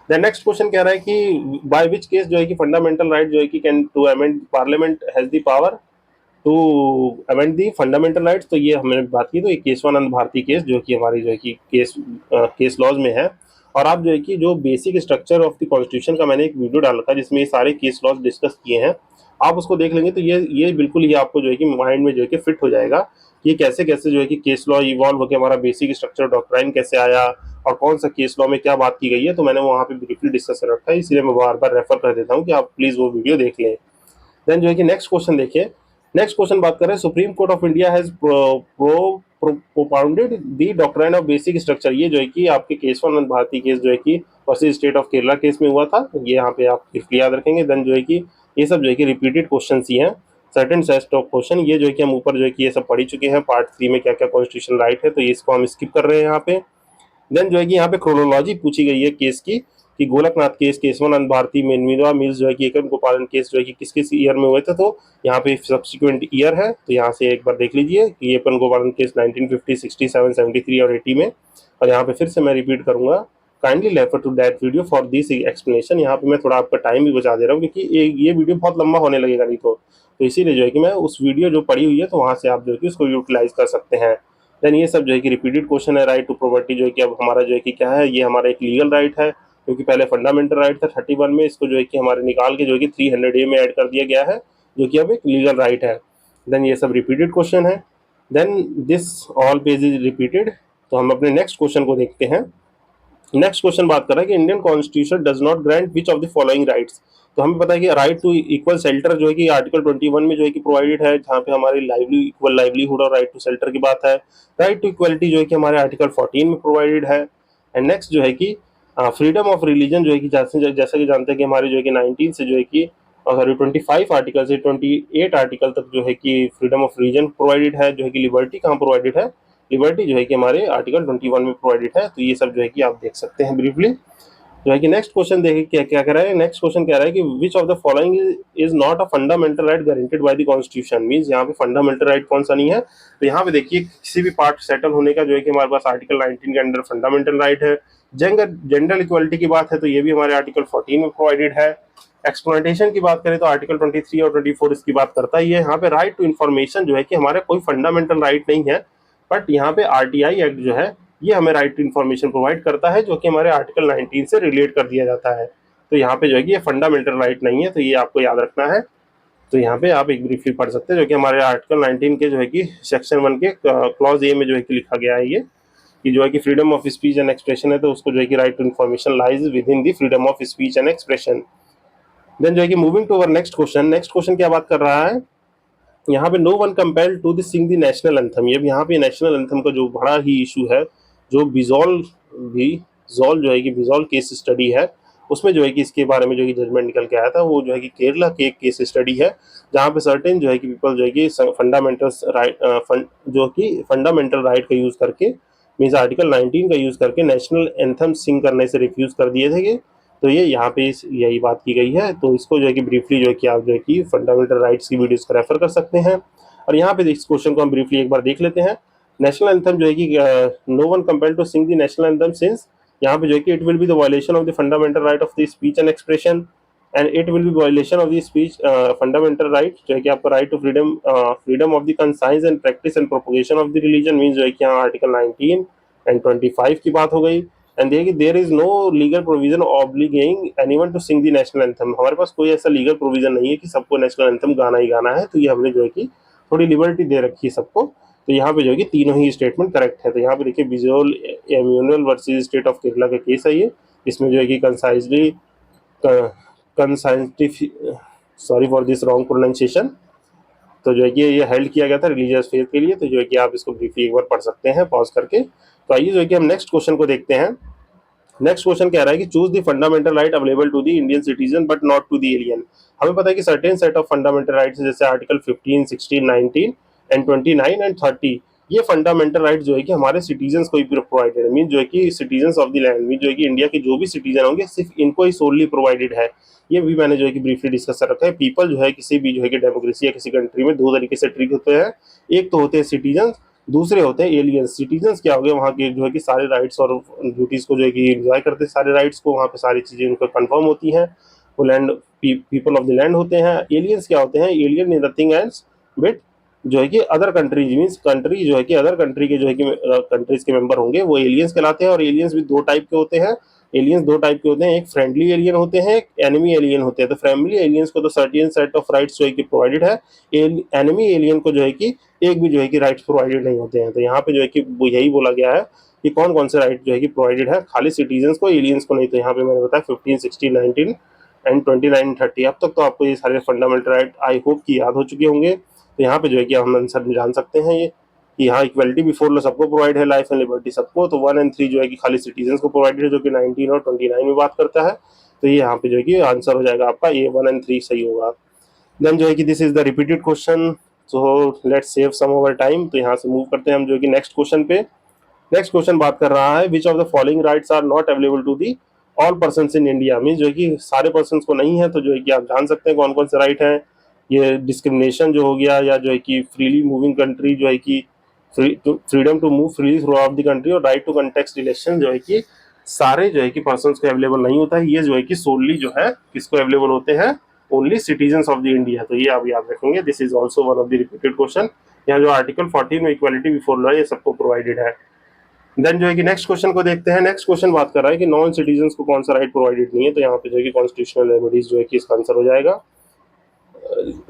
देन नेक्स्ट क्वेश्चन कह रहा है कि बाय विच केस जो है कि फंडामेंटल राइट जो है कि can to amend parliament has the power to amend the fundamental rights. तो ये हमने बात की, तो ये केशवानंद भारती केस जो कि हमारी जो है कि केस लॉज में है। और आप जो है कि जो basic structure of the constitution का मैंने एक वीडियो डाला था जिसमें ये सारे केस लॉज डिस्कस किए हैं, आप उसको देख लेंगे तो ये बिल्कुल ही आपको जो है कि माइंड में जो है कि फिट हो जाएगा कि कैसे कैसे जो है कि केस लॉ इवॉल्व होकर हमारा बेसिक स्ट्रक्चर डॉक्ट्राइन कैसे आया और कौन सा केस लॉ में क्या बात की गई है। तो मैंने वहाँ पे ब्रीफली डिस्कस कर रखा है, इसलिए मैं बार बार रेफर कर देता हूँ कि आप प्लीज वो वीडियो देख लें। देन जो है कि नेक्स्ट क्वेश्चन देखिए। नेक्स्ट क्वेश्चन बात कर रहे हैं supreme court of India has propounded the doctrine of basic structure. ये जो है कि आपके केशवानंद भारती केस जो है कि versus state of Kerala case में हुआ था, ये यहाँ पे आप याद रखेंगे। देन जो है कि ये सब जो है कि रिपीटेड क्वेश्चन ही हैं, सर्टेन सेट ऑफ क्वेश्चन। ये जो है कि हम ऊपर जो है कि ये सब पढ़ चुके हैं पार्ट 3 में क्या क्या कॉन्स्टिट्यूशन राइट है, तो ये इसको हम स्किप कर रहे हैं यहाँ पे। देन जो है कि यहाँ पे क्रोनोलॉजी पूछी गई है केस की कि Golaknath case, Kesavananda Bharati, Minerva Mills जो है कि एकम गोपालन केस जो है कि किस किस ईयर में हुए थे। तो यहाँ पे सब्सिक्वेंट ईयर है, तो यहाँ से एक बार देख लीजिए कि एकम गोपालन केस 1950, 67, 73 और 80 में। और यहाँ पे फिर से मैं रिपीट करूंगा, kindly refer to that video for this explanation. यहाँ पे मैं थोड़ा आपका टाइम भी बचा दे रहा हूँ क्योंकि ये वीडियो बहुत लंबा होने लगेगा नहीं तो इसीलिए जो है कि मैं उस वीडियो जो पड़ी हुई है तो वहाँ से आप जो है कि उसको यूटिलाइज कर सकते हैं। देन ये सब जो है कि रिपीटेड क्वेश्चन है। राइट टू प्रॉपर्टी जो है कि अब हमारा जो है कि क्या है, ये हमारा एक लीगल राइट है क्योंकि पहले फंडामेंटल राइट था 31 में, इसको जो है कि हमारे निकाल के जो है कि 300A में ऐड कर दिया गया है जो कि अब एक लीगल राइट है। देन ये सब रिपीटेड क्वेश्चन है। Then this all page is repeated. तो हम अपने नेक्स्ट क्वेश्चन को देखते हैं। नेक्स्ट क्वेश्चन बात कर रहा है कि Indian constitution does not grant which of the following rights. तो हमें पता है कि राइट टू इक्वल शेल्टर जो है कि आर्टिकल 21 में जो है कि प्रोवाइडेड है, जहाँ पे हमारी इक्वल लाइवलीहुड और राइट टू शेल्टर की बात है। राइट टू इक्वलिटी जो है कि हमारे आर्टिकल 14 में प्रोवाइडेड है। एंड नेक्स्ट जो है कि फ्रीडम ऑफ रिलीजन जो है कि जैसा कि जानते हैं कि हमारे जो है कि 19 से जो है कि सॉरी 25 आर्टिकल से 28 आर्टिकल तक जो है कि फ्रीडम ऑफ रिलीजन प्रोवाइडेड है। जो है कि लिबर्टी कहाँ प्रोवाइडेड है, लिबर्टी जो है कि हमारे आर्टिकल 21 में प्रोवाइडेड है। तो ये सब जो है कि आप देख सकते हैं ब्रीफली। जो है कि नेक्स्ट क्वेश्चन देखिए क्या क्या कह रहा है। नेक्स्ट क्वेश्चन कह रहा है कि which of the following is not a fundamental right guaranteed bye the constitution. Means यहाँ पे फंडामेंटल राइट कौन सा नहीं है। तो यहाँ पे देखिए किसी भी पार्ट सेटल होने का जो है कि हमारे पास आर्टिकल 19 के अंडर फंडामेंटल राइट है। जेंडर इक्वालिटी की बात है तो ये भी हमारे आर्टिकल 14 में प्रोवाइडेड है। एक्सप्लॉइटेशन की बात करें तो आर्टिकल 23 और 24 इसकी बात करता ही है। यहाँ पे राइट टू इन्फॉर्मेशन जो है कि हमारे कोई फंडामेंटल राइट नहीं है, बट यहाँ पे आरटीआई एक्ट जो है ये हमें राइट टू इन्फॉर्मेशन प्रोवाइड करता है जो कि हमारे आर्टिकल 19 से रिलेट कर दिया जाता है। तो यहाँ पे जो है कि ये फंडामेंटल राइट नहीं है, तो ये आपको याद रखना है। तो यहाँ पे आप एक ब्रीफली पढ़ सकते हैं जो कि हमारे आर्टिकल 19 के जो है कि सेक्शन 1 के क्लॉज ए में जो है कि लिखा गया है ये कि जो है कि freedom of speech and expression है, तो उसको जो है कि right to information lies within the freedom of speech and expression. Then जो है कि moving to our next question. Next question क्या बात कर रहा है यहाँ पे, no one compelled to sing the national anthem. ये यहाँ पे नेशनल एंथम का जो बड़ा ही इशू है, जो बिजॉल जो है कि बिजॉल केस स्टडी है उसमें जो है कि इसके बारे में जो है कि जजमेंट निकल के आया था। वो जो है कि केरला के एक केस स्टडी है जहाँ पे सर्टेन जो है कि पीपल जो है कि फंडामेंटल राइट जो कि फंडामेंटल राइट का यूज करके मीन्स आर्टिकल 19 का यूज करके नेशनल एंथम सिंग करने से रिफ्यूज कर दिए थे। तो ये यहाँ पे यही बात की गई है। तो इसको जो है कि ब्रीफली जो है कि आप जो है कि फंडामेंटल राइट्स की वीडियोस को रेफर कर सकते हैं। और यहाँ पे इस क्वेश्चन को हम ब्रीफली एक बार देख लेते हैं। नेशनल एंथम जो है कि no one compelled to sing the national anthem since यहाँ पे जो है कि it will be the violation of the fundamental right of the speech and expression. And it will be violation of the speech fundamental right, जो है कि आपका right to freedom of the conscience and practice and propagation of the religion, mean जो है कि यहाँ आर्टिकल 19 एंड 25 की बात हो गई। एंड देखिए there is no legal provision obligating anyone to sing the national anthem, हमारे पास कोई ऐसा लीगल प्रोविजन नहीं है कि सबको नेशनल एंथम गाना ही गाना है, तो ये हमने जो है कि थोड़ी लिबर्टी दे रखी है सबको। तो यहाँ पे जो है कि तीनों ही स्टेटमेंट करेक्ट है। तो यहाँ पे देखिए विजुअल Emmanuel versus state of Kerala का केस है ये, इसमें जो है कि concisely conscientious, sorry for this wrong pronunciation, तो जो है कि ये हेल्ड किया गया था रिलीजियस फेथ के लिए। तो जो है कि आप इसको ब्रीफली एक बार पढ़ सकते हैं पॉज करके। तो आइए जो है कि हम नेक्स्ट क्वेश्चन को देखते हैं। नेक्स्ट क्वेश्चन कह रहा है कि choose the fundamental right available to the Indian citizen but not to the alien. हमें पता है कि certain set of fundamental rights जैसे आर्टिकल 15, 16, 19 एंड 29 एंड 30, ये फंडामेंटल राइट जो है कि हमारे सिटीजन्स को ही प्रोवाइडेड है, मीन जो है कि citizens of the land, mean जो है कि इंडिया के जो भी सिटीजन होंगे सिर्फ इनको ही सोलली प्रोवाइडेड है। ये भी मैंने जो है कि ब्रीफली डिस्कस कर रखा है। पीपल जो है किसी भी जो है कि डेमोक्रेसी या किसी कंट्री में दो तरीके से ट्रीट होते हैं, एक तो होते हैं सिटीजन, दूसरे होते हैं एलियंस। सिटीजन्स क्या हो गए, वहाँ के जो है कि सारे राइट्स और ड्यूटीज को जो है कि एंजॉय करते हैं, सारे राइट्स को, वहाँ पे सारी चीजें उनको कंफर्म होती हैं, वो land people of the land होते हैं। एलियंस क्या होते हैं, alien is nothing else but जो है कि अदर कंट्रीज, मीन्स कंट्री जो है कि अदर कंट्री के जो है कि कंट्रीज के मेंबर होंगे वो एलियंस कहलाते हैं। और एलियंस भी दो टाइप के होते हैं, एलियंस दो टाइप के होते हैं, एक फ्रेंडली एलियन होते हैं, एक एनिमी एलियन होते हैं। तो फ्रेंडली एलियंस को तो सर्टेन सेट ऑफ राइट्स जो है कि प्रोवाइडेड है, एनिमी एलियन को जो है कि एक भी जो है कि राइट्स प्रोवाइडेड नहीं होते हैं। तो यहाँ पे जो है कि यही बोला गया है कि कौन कौन से राइट जो है कि प्रोवाइडेड है, खाली सिटीजन्स को, एलियंस को नहीं। तो यहाँ पे मैंने बताया 15, 16, 19 एंड 29, 30। अब तक तो आपको ये सारे फंडामेंटल राइट आई होप कि याद हो चुके होंगे। तो यहाँ पे जो है कि हम आंसर जान सकते हैं ये कि यहाँ इक्वलिटी बिफोर लॉ सबको प्रोवाइड है, लाइफ एंड लिबर्टी सबको। तो 1 एंड 3 जो है कि खाली सिटीजन्स को प्रोवाइडेड है, जो कि 19 और 29 में बात करता है। तो ये यहाँ पे जो है कि आंसर हो जाएगा आपका, ये 1 एंड 3 सही होगा। देन जो है कि this is the repeated question, so let's save some over time. तो यहाँ से मूव करते हैं हम जो है कि नेक्स्ट क्वेश्चन पे। नेक्स्ट क्वेश्चन बात कर रहा है which of the following rights are not available to the all person in India, mean जो है कि सारे पर्सन को नहीं है। तो जो है कि आप जान सकते हैं कौन कौन से राइट हैं। ये डिस्क्रिमिनेशन जो हो गया, या जो है कि फ्रीली मूविंग कंट्री, जो है कि freedom to move freely throughout the country, और राइट टू कंटेक्स्ट इलेक्शन जो है कि सारे जो है कि पर्सन को अवेलेबल नहीं होता है। ये जो है कि सोनली जो है किसको अवेलेबल होते हैं, only citizens of the India. तो ये आप याद रखेंगे, this is also one of the repeated question. यहाँ जो आर्टिकल 14 में इक्वालिटी बिफोर लॉ ये सबको प्रोवाइडेड है। देन जो है कि नेक्स्ट क्वेश्चन को देखते हैं। नेक्स्ट क्वेश्चन बात कर रहा है कि नॉन सिटीजन्स को कौन सा राइट प्रोवाइडेड नहीं है। तो यहाँ पे जो है कि कॉन्स्टिट्यूशनल रेमेडीज जो है कि इसका आंसर हो जाएगा।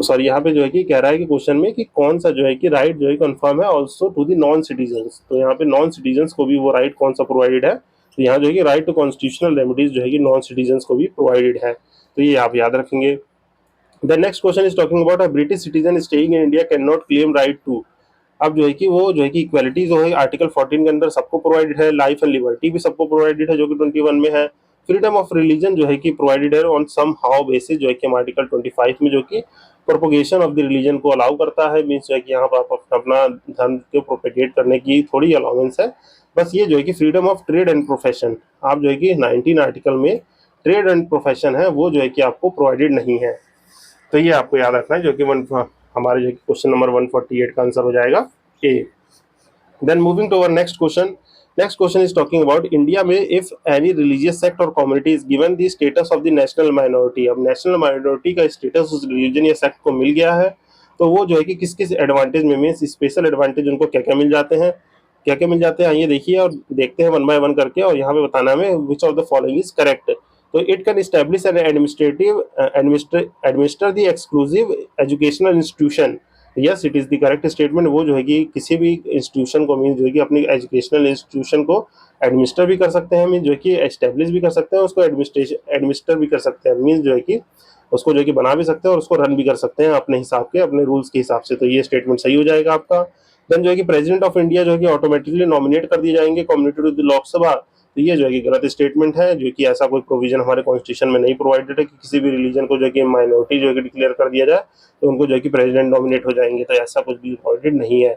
सॉरी, यहाँ पे जो है कि कह रहा है कि क्वेश्चन में कि कौन सा जो है कि राइट जो है कंफर्म है also to the non citizens. तो यहाँ पे नॉन सिटीजन्स को भी वो राइट कौन सा प्रोवाइडेड है। तो यहाँ जो है कि राइट टू कॉन्स्टिट्यूशनल रेमेडीज जो है कि नॉन सिटीजन्स को भी प्रोवाइडेड है। तो ये आप याद रखेंगे। The next question is talking about a British citizen staying in India can not claim right to. अब जो है कि वो जो है कि इक्वालिटी जो है आर्टिकल 14 के अंदर सबको प्रोवाइडेड है, लाइफ एंड लिबर्टी भी सबको प्रोवाइडेड है जो कि 21 में है। फ्रीडम ऑफ रिलीजन जो है कि प्रोवाइडेड है ऑन सम हाउ बेसिस, जो है कि हम आर्टिकल 25 में जो कि प्रोपोगेशन ऑफ द रिलीजन को अलाउ करता है, मीन्स जो है कि यहाँ पर आप अपना धर्म को प्रोपेगेट करने की थोड़ी अलाउंस है। बस ये जो है कि freedom of trade and profession, आप जो है कि 19 आर्टिकल में ट्रेड एंड प्रोफेशन है वो जो है कि आपको प्रोवाइडेड नहीं है। तो ये आपको याद रखना है, जो कि हमारे जो क्वेश्चन नंबर 148 का आंसर हो जाएगा A. Then moving to our next question. Next question is talking about India में इफ एनी रिलीजियस सेक्ट और community is given the status of the national minority. अब नेशनल माइनॉरिटी का स्टेटस उस रिलीजन या सेक्ट को मिल गया है, तो वो जो है कि किस किस एडवांटेज में, मीन्स स्पेशल एडवांटेज उनको क्या क्या मिल जाते हैं, क्या क्या मिल जाते हैं, आइए देखिए और देखते हैं वन बाय वन करके। और यहाँ पे बताना है which of the following is correct. तो it can establish an administer the exclusive educational institution. Yes, it is the correct statement. वो जो है कि किसी भी इंस्टीट्यूशन को, मीन जो है कि अपनी एजुकेशनल इंस्टीट्यूशन को एडमिनिस्टर भी कर सकते हैं, मीन जो है कि एस्टेब्लिश भी कर सकते हैं, उसको एडमिनिस्टर भी कर सकते हैं, मीन जो है कि उसको जो है कि बना भी सकते हैं और उसको रन भी कर सकते हैं अपने हिसाब के, अपने रूल्स के हिसाब से। तो ये स्टेटमेंट सही हो जाएगा आपका। देन जो है कि प्रेसिडेंट ऑफ इंडिया जो है कि ऑटोमेटिकली नॉमिनेट कर दिए जाएंगे कम्युनिटी टू द लोकसभा। तो ये जो है कि गलत स्टेटमेंट है, जो कि ऐसा कोई प्रोविजन हमारे कॉन्स्टिट्यूशन में नहीं प्रोवाइडेड है कि किसी भी रिलीजन को जो है कि माइनॉरिटी जो है कि डिक्लेयर कर दिया जाए तो उनको जो है कि प्रेसिडेंट नॉमिनेट हो जाएंगे। तो ऐसा कुछ भी प्रोवाइडेड नहीं है।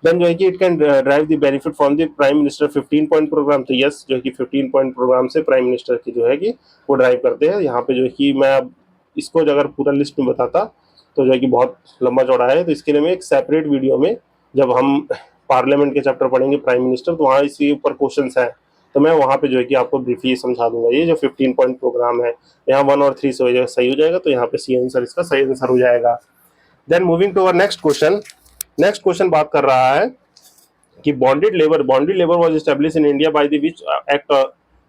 देन जो है कि it can derive the benefit from the prime minister 15 point programme. तो यस, जो है कि 15 पॉइंट प्रोग्राम से प्राइम मिनिस्टर की जो है कि वो ड्राइव करते हैं। यहाँ पे जो है कि मैं अब इसको अगर पूरा लिस्ट में बताता तो जो है कि बहुत लंबा चौड़ा है। तो इसके लिए मैं एक सेपरेट वीडियो में, जब हम पार्लियामेंट के चैप्टर पढ़ेंगे प्राइम मिनिस्टर, तो वहाँ इसके ऊपर क्वेश्चन है, तो मैं वहाँ पे जो है कि आपको ब्रीफली समझा दूंगा। ये जो 15 पॉइंट प्रोग्राम है, यहाँ 1 और 3 सही हो जाएगा, तो यहाँ पे सी आंसर इसका सही आंसर हो जाएगा। Then moving to our next question. Next question बात कर रहा है कि bonded labour was establish in India by the which act.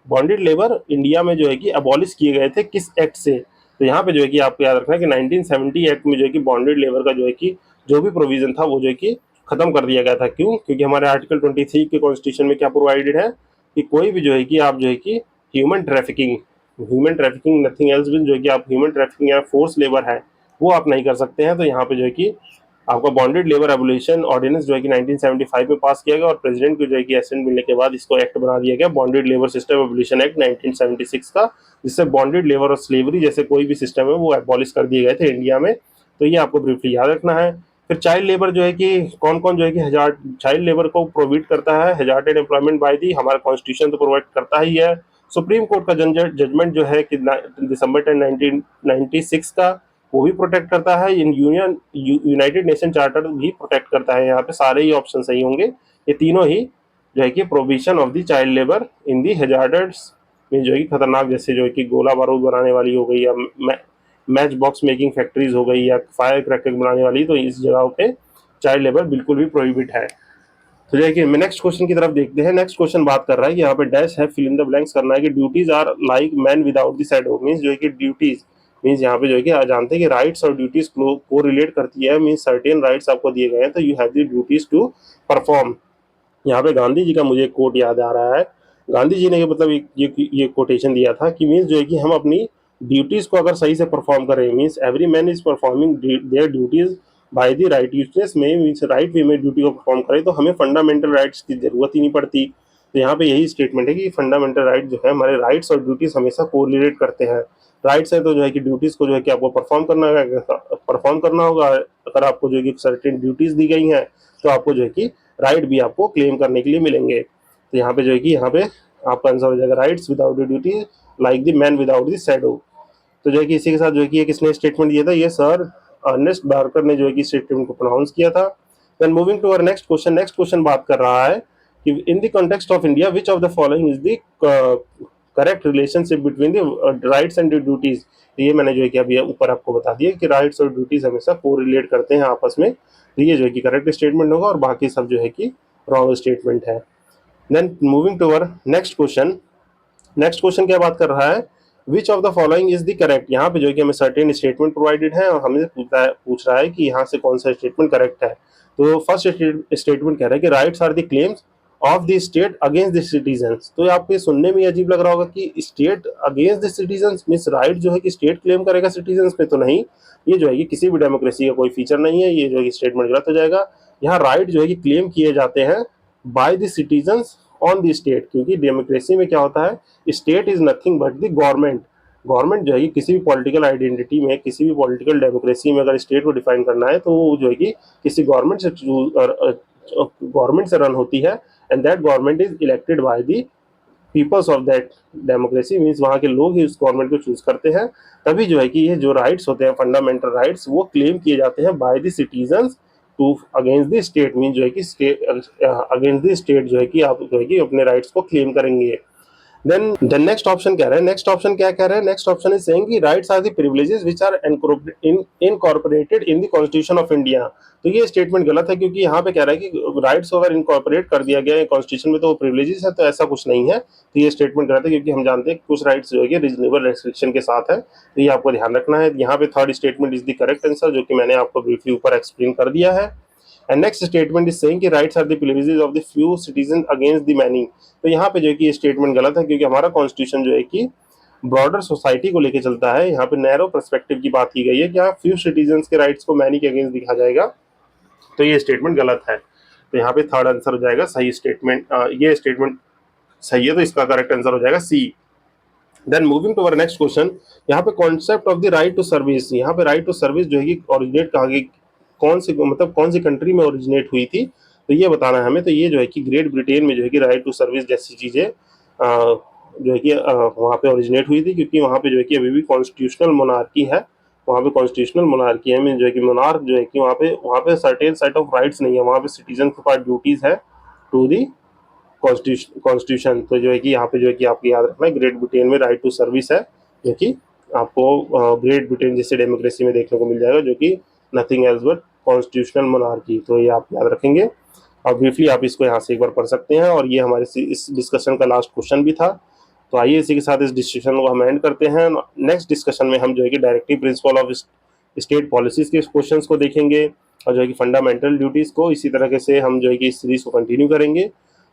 Bonded labour India में जो है कि अबॉलिश किए गए थे किस एक्ट से? तो यहाँ पे जो है कि आपको याद रखना है कि 1970 एक्ट में जो है कि बॉन्डेड लेबर का जो है कि जो भी प्रोविजन था वो जो है कि खत्म कर दिया गया था। क्यों? क्योंकि हमारे आर्टिकल 23 के कॉन्स्टिट्यूशन में क्या प्रोवाइडेड है कि कोई भी जो है कि आप जो है कि ह्यूमन ट्रैफिकिंग नथिंग एल्स जो है कि आप ह्यूमन ट्रैफिकिंग या फोर्स लेबर है वो आप नहीं कर सकते हैं। तो यहाँ पे जो है कि आपका बॉन्डेड लेबर एबोलिशन ऑर्डिनेंस जो है कि 1975 में पास किया गया और प्रेसिडेंट को जो है कि एसेंट मिलने के बाद इसको एक्ट बना दिया गया, bonded labour system abolition act 1976 का, जिससे बॉन्डेड लेबर और स्लेवरी जैसे कोई भी सिस्टम है वो एबॉलिश कर दिए गए थे इंडिया में। तो ये आपको ब्रीफली याद रखना है। फिर चाइल्ड लेबर जो है कि कौन कौन जो है कि हजार चाइल्ड लेबर को प्रोवाइड करता है, हजार्टेड एम्प्लॉयमेंट बाय दी, हमारा कॉन्स्टिट्यूशन तो प्रोवाइड करता ही है। सुप्रीम कोर्ट का जजमेंट जो है कि दिसंबर 10 1996 का, वो भी प्रोटेक्ट करता है। यूनाइटेड नेशन चार्टर भी प्रोटेक्ट करता है। यहाँ पे सारे ही ऑप्शन सही होंगे। ये तीनों ही जो है कि provision of the child labour in the hazards में जो है कि खतरनाक, जैसे जो है कि गोला बारूद बनाने वाली हो गई या मैच बॉक्स मेकिंग फैक्ट्रीज हो गई या फायर क्रैकर बनाने वाली, तो इस जगह पे चाइल्ड लेबर बिल्कुल भी प्रोहिबिट है। तो देखिए नेक्स्ट क्वेश्चन की तरफ देखते हैं। नेक्स्ट क्वेश्चन बात कर रहा है कि यहाँ पे डैश है, फिल इन द ब्लैंक्स करना है कि duties are like man without the shadow. Means जो है कि ड्यूटीज मींस यहाँ पे जो है कि आप जानते हैं कि राइट्स और ड्यूटीज को रिलेट करती है। मींस सर्टेन राइट्स आपको दिए गए हैं तो you have the duties to perform. यहाँ पे गांधी जी का मुझे कोट याद आ रहा है। गांधी जी ने मतलब ये कोटेशन दिया था कि मीन्स जो है कि हम अपनी ड्यूटीज को अगर सही से परफॉर्म करें, means every man is performing their duties by the right यूजनेस में, मीन्स राइट वे में ड्यूटी को परफॉर्म करें तो हमें फंडामेंटल राइट्स की जरूरत ही नहीं पड़ती। तो यहाँ पे यही स्टेटमेंट है कि फंडामेंटल राइट जो है, हमारे राइट्स और ड्यूटीज हमेशा कोरिलेट करते हैं। राइट्स है तो जो है कि ड्यूटीज को जो है कि आपको परफॉर्म करना होगा। अगर आपको जो है कि सर्टेन ड्यूटीज दी गई हैं तो आपको जो है कि राइट भी आपको क्लेम करने के लिए मिलेंगे। तो यहाँ पे जो है कि यहाँ पे आपका आंसर हो जाएगा rights without the duty like the man without the shadow. तो जो है कि इसी के साथ जो है कि किसने स्टेटमेंट दिया था, ये सर अर्नेस्ट बार्कर ने जो है कि स्टेटमेंट को प्रोनाउंस किया था। Then moving to our next question. Next question बात कर रहा है कि in the context of India which of the following is the correct relationship between the rights and duties. ये मैंने जो है कि अभी ऊपर आपको बता दिया कि राइट्स और ड्यूटीज हमेशा कोरिलेट करते हैं आपस में। तो ये जो है कि करेक्ट स्टेटमेंट होगा और बाकी सब जो है कि रॉन्ग स्टेटमेंट है। Then moving to our next question. Next question क्या बात कर रहा है, which of the following is the correct. यहाँ पे जो है कि हमें सर्टेन स्टेटमेंट प्रोवाइडेड है और हमें पूछ रहा है कि यहाँ से कौन सा स्टेटमेंट करेक्ट है। तो फर्स्ट स्टेटमेंट कह रहा है कि rights are the claims of the state against the citizens. तो आपको ये सुनने में अजीब लग रहा होगा कि state against the citizens means right जो है कि स्टेट क्लेम करेगा सिटीजन्स पे, तो नहीं, ये जो है कि किसी भी डेमोक्रेसी का कोई फीचर नहीं है। ये जो है कि स्टेटमेंट गलत हो जाएगा। यहाँ राइट जो है कि क्लेम किए जाते हैं by the citizens on the state, क्योंकि डेमोक्रेसी में क्या होता है, state is nothing but the government. Government जो है कि किसी भी पॉलिटिकल आइडेंटिटी में, किसी भी पॉलिटिकल डेमोक्रेसी में अगर स्टेट को डिफाइन करना है तो वो जो है कि किसी गवर्नमेंट से रन होती है and that government is elected by the peoples of that democracy. Means वहाँ के लोग ही उस गवर्नमेंट को चूज करते हैं। तभी जो है कि ये जो राइट्स होते हैं फंडामेंटल राइट्स वो क्लेम किए जाते हैं by the citizens to against the state. Mean जो है कि अगेंस्ट द स्टेट जो है कि आप जो है कि अपने राइट्स को क्लेम करेंगे। देन नेक्स्ट ऑप्शन कह रहे हैं, नेक्स्ट ऑप्शन क्या कह रहे हैं, नेक्स्ट ऑप्शन इज सेइंग कि rights are the privileges which are incorporated in the constitution of India. तो ये स्टेटमेंट गलत है, क्योंकि यहाँ पे कह रहा है कि राइट्स को अगर इनकॉर्पोरेट कर दिया गया है कॉन्स्टिट्यूशन में तो वो प्रिविलेजेस है, तो ऐसा कुछ नहीं है। तो ये स्टेटमेंट गलत है, क्योंकि हम जानते हैं कि कुछ राइट्स जो है रीजनेबल रेस्ट्रिक्शन के साथ है। तो ये आपको ध्यान रखना है। यहाँ पे third statement is the correct answer, जो कि मैंने आपको ब्रीफली ऊपर एक्सप्लेन कर दिया है। And next statement is saying कि rights are the privileges of the few citizen against the many. तो यहाँ पे जो है कि ये स्टेटमेंट गलत है, क्योंकि हमारा कॉन्स्टिट्यूशन जो है कि ब्रॉडर सोसाइटी को लेके चलता है। यहाँ पे नैरो पर्सपेक्टिव की बात की गई है कि यहाँ फ्यू सिटीजन्स के राइट्स को मैनी के अगेंस्ट दिखा जाएगा। तो ये स्टेटमेंट गलत है। तो यहाँ पे थर्ड आंसर हो जाएगा सही स्टेटमेंट। ये स्टेटमेंट सही है, तो इसका करेक्ट आंसर हो जाएगा C. Then moving to our next question. यहाँ पे concept of the right to service, यहाँ पे राइट टू सर्विस जो है कि ओरिजिनेट कहाँ की, कौन सी कंट्री में ओरिजिनेट हुई थी, तो ये बताना है हमें। तो ये जो है कि ग्रेट ब्रिटेन में जो है कि राइट टू सर्विस जैसी चीजें जो है कि वहाँ पे ओरिजिनेट हुई थी, क्योंकि वहाँ पे जो है कि अभी भी कॉन्स्टिट्यूशनल मोनार्की है। वहाँ पे कॉन्स्टिट्यूशनल मोनार्की है में जो है कि मोनार्क जो है कि वहाँ पे सर्टेन सेट ऑफ राइट्स नहीं है। वहाँ पे सिटीजन के पास ड्यूटीज है टू दी कॉन्स्टिट्यूशन। तो जो है कि यहाँ पे जो है कि आपको याद रखना है ग्रेट ब्रिटेन में राइट टू सर्विस है, जो कि आपको ग्रेट ब्रिटेन जैसे डेमोक्रेसी में देखने को मिल जाएगा, जो कि nothing else but constitutional monarchy. तो ये आप याद रखेंगे और ब्रीफली आप इसको यहाँ से एक बार पढ़ सकते हैं। और ये हमारे इस डिस्कशन का लास्ट क्वेश्चन भी था। तो आइए इसी के साथ इस डिस्कशन को हम एंड करते हैं। नेक्स्ट डिस्कशन में हम जो है कि directive principle of state policies के क्वेश्चन को देखेंगे और जो है कि फंडामेंटल ड्यूटीज को। इसी तरह से हम जो है कि इस सीरीज को कंटिन्यू करेंगे।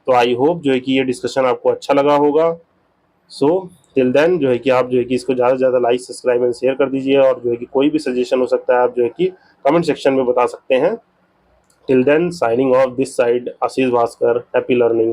तो आई होप जो है कि ये डिस्कशन आपको अच्छा लगा होगा। सो टिल देन जो है कि आप जो है कि इसको ज़्यादा से ज़्यादा लाइक, सब्सक्राइब एंड शेयर कर दीजिए। और जो है कि कोई भी सजेशन हो सकता है आप जो है कि कमेंट सेक्शन में बता सकते हैं। Till then signing off this side, Ashish Bhaskar, happy learning.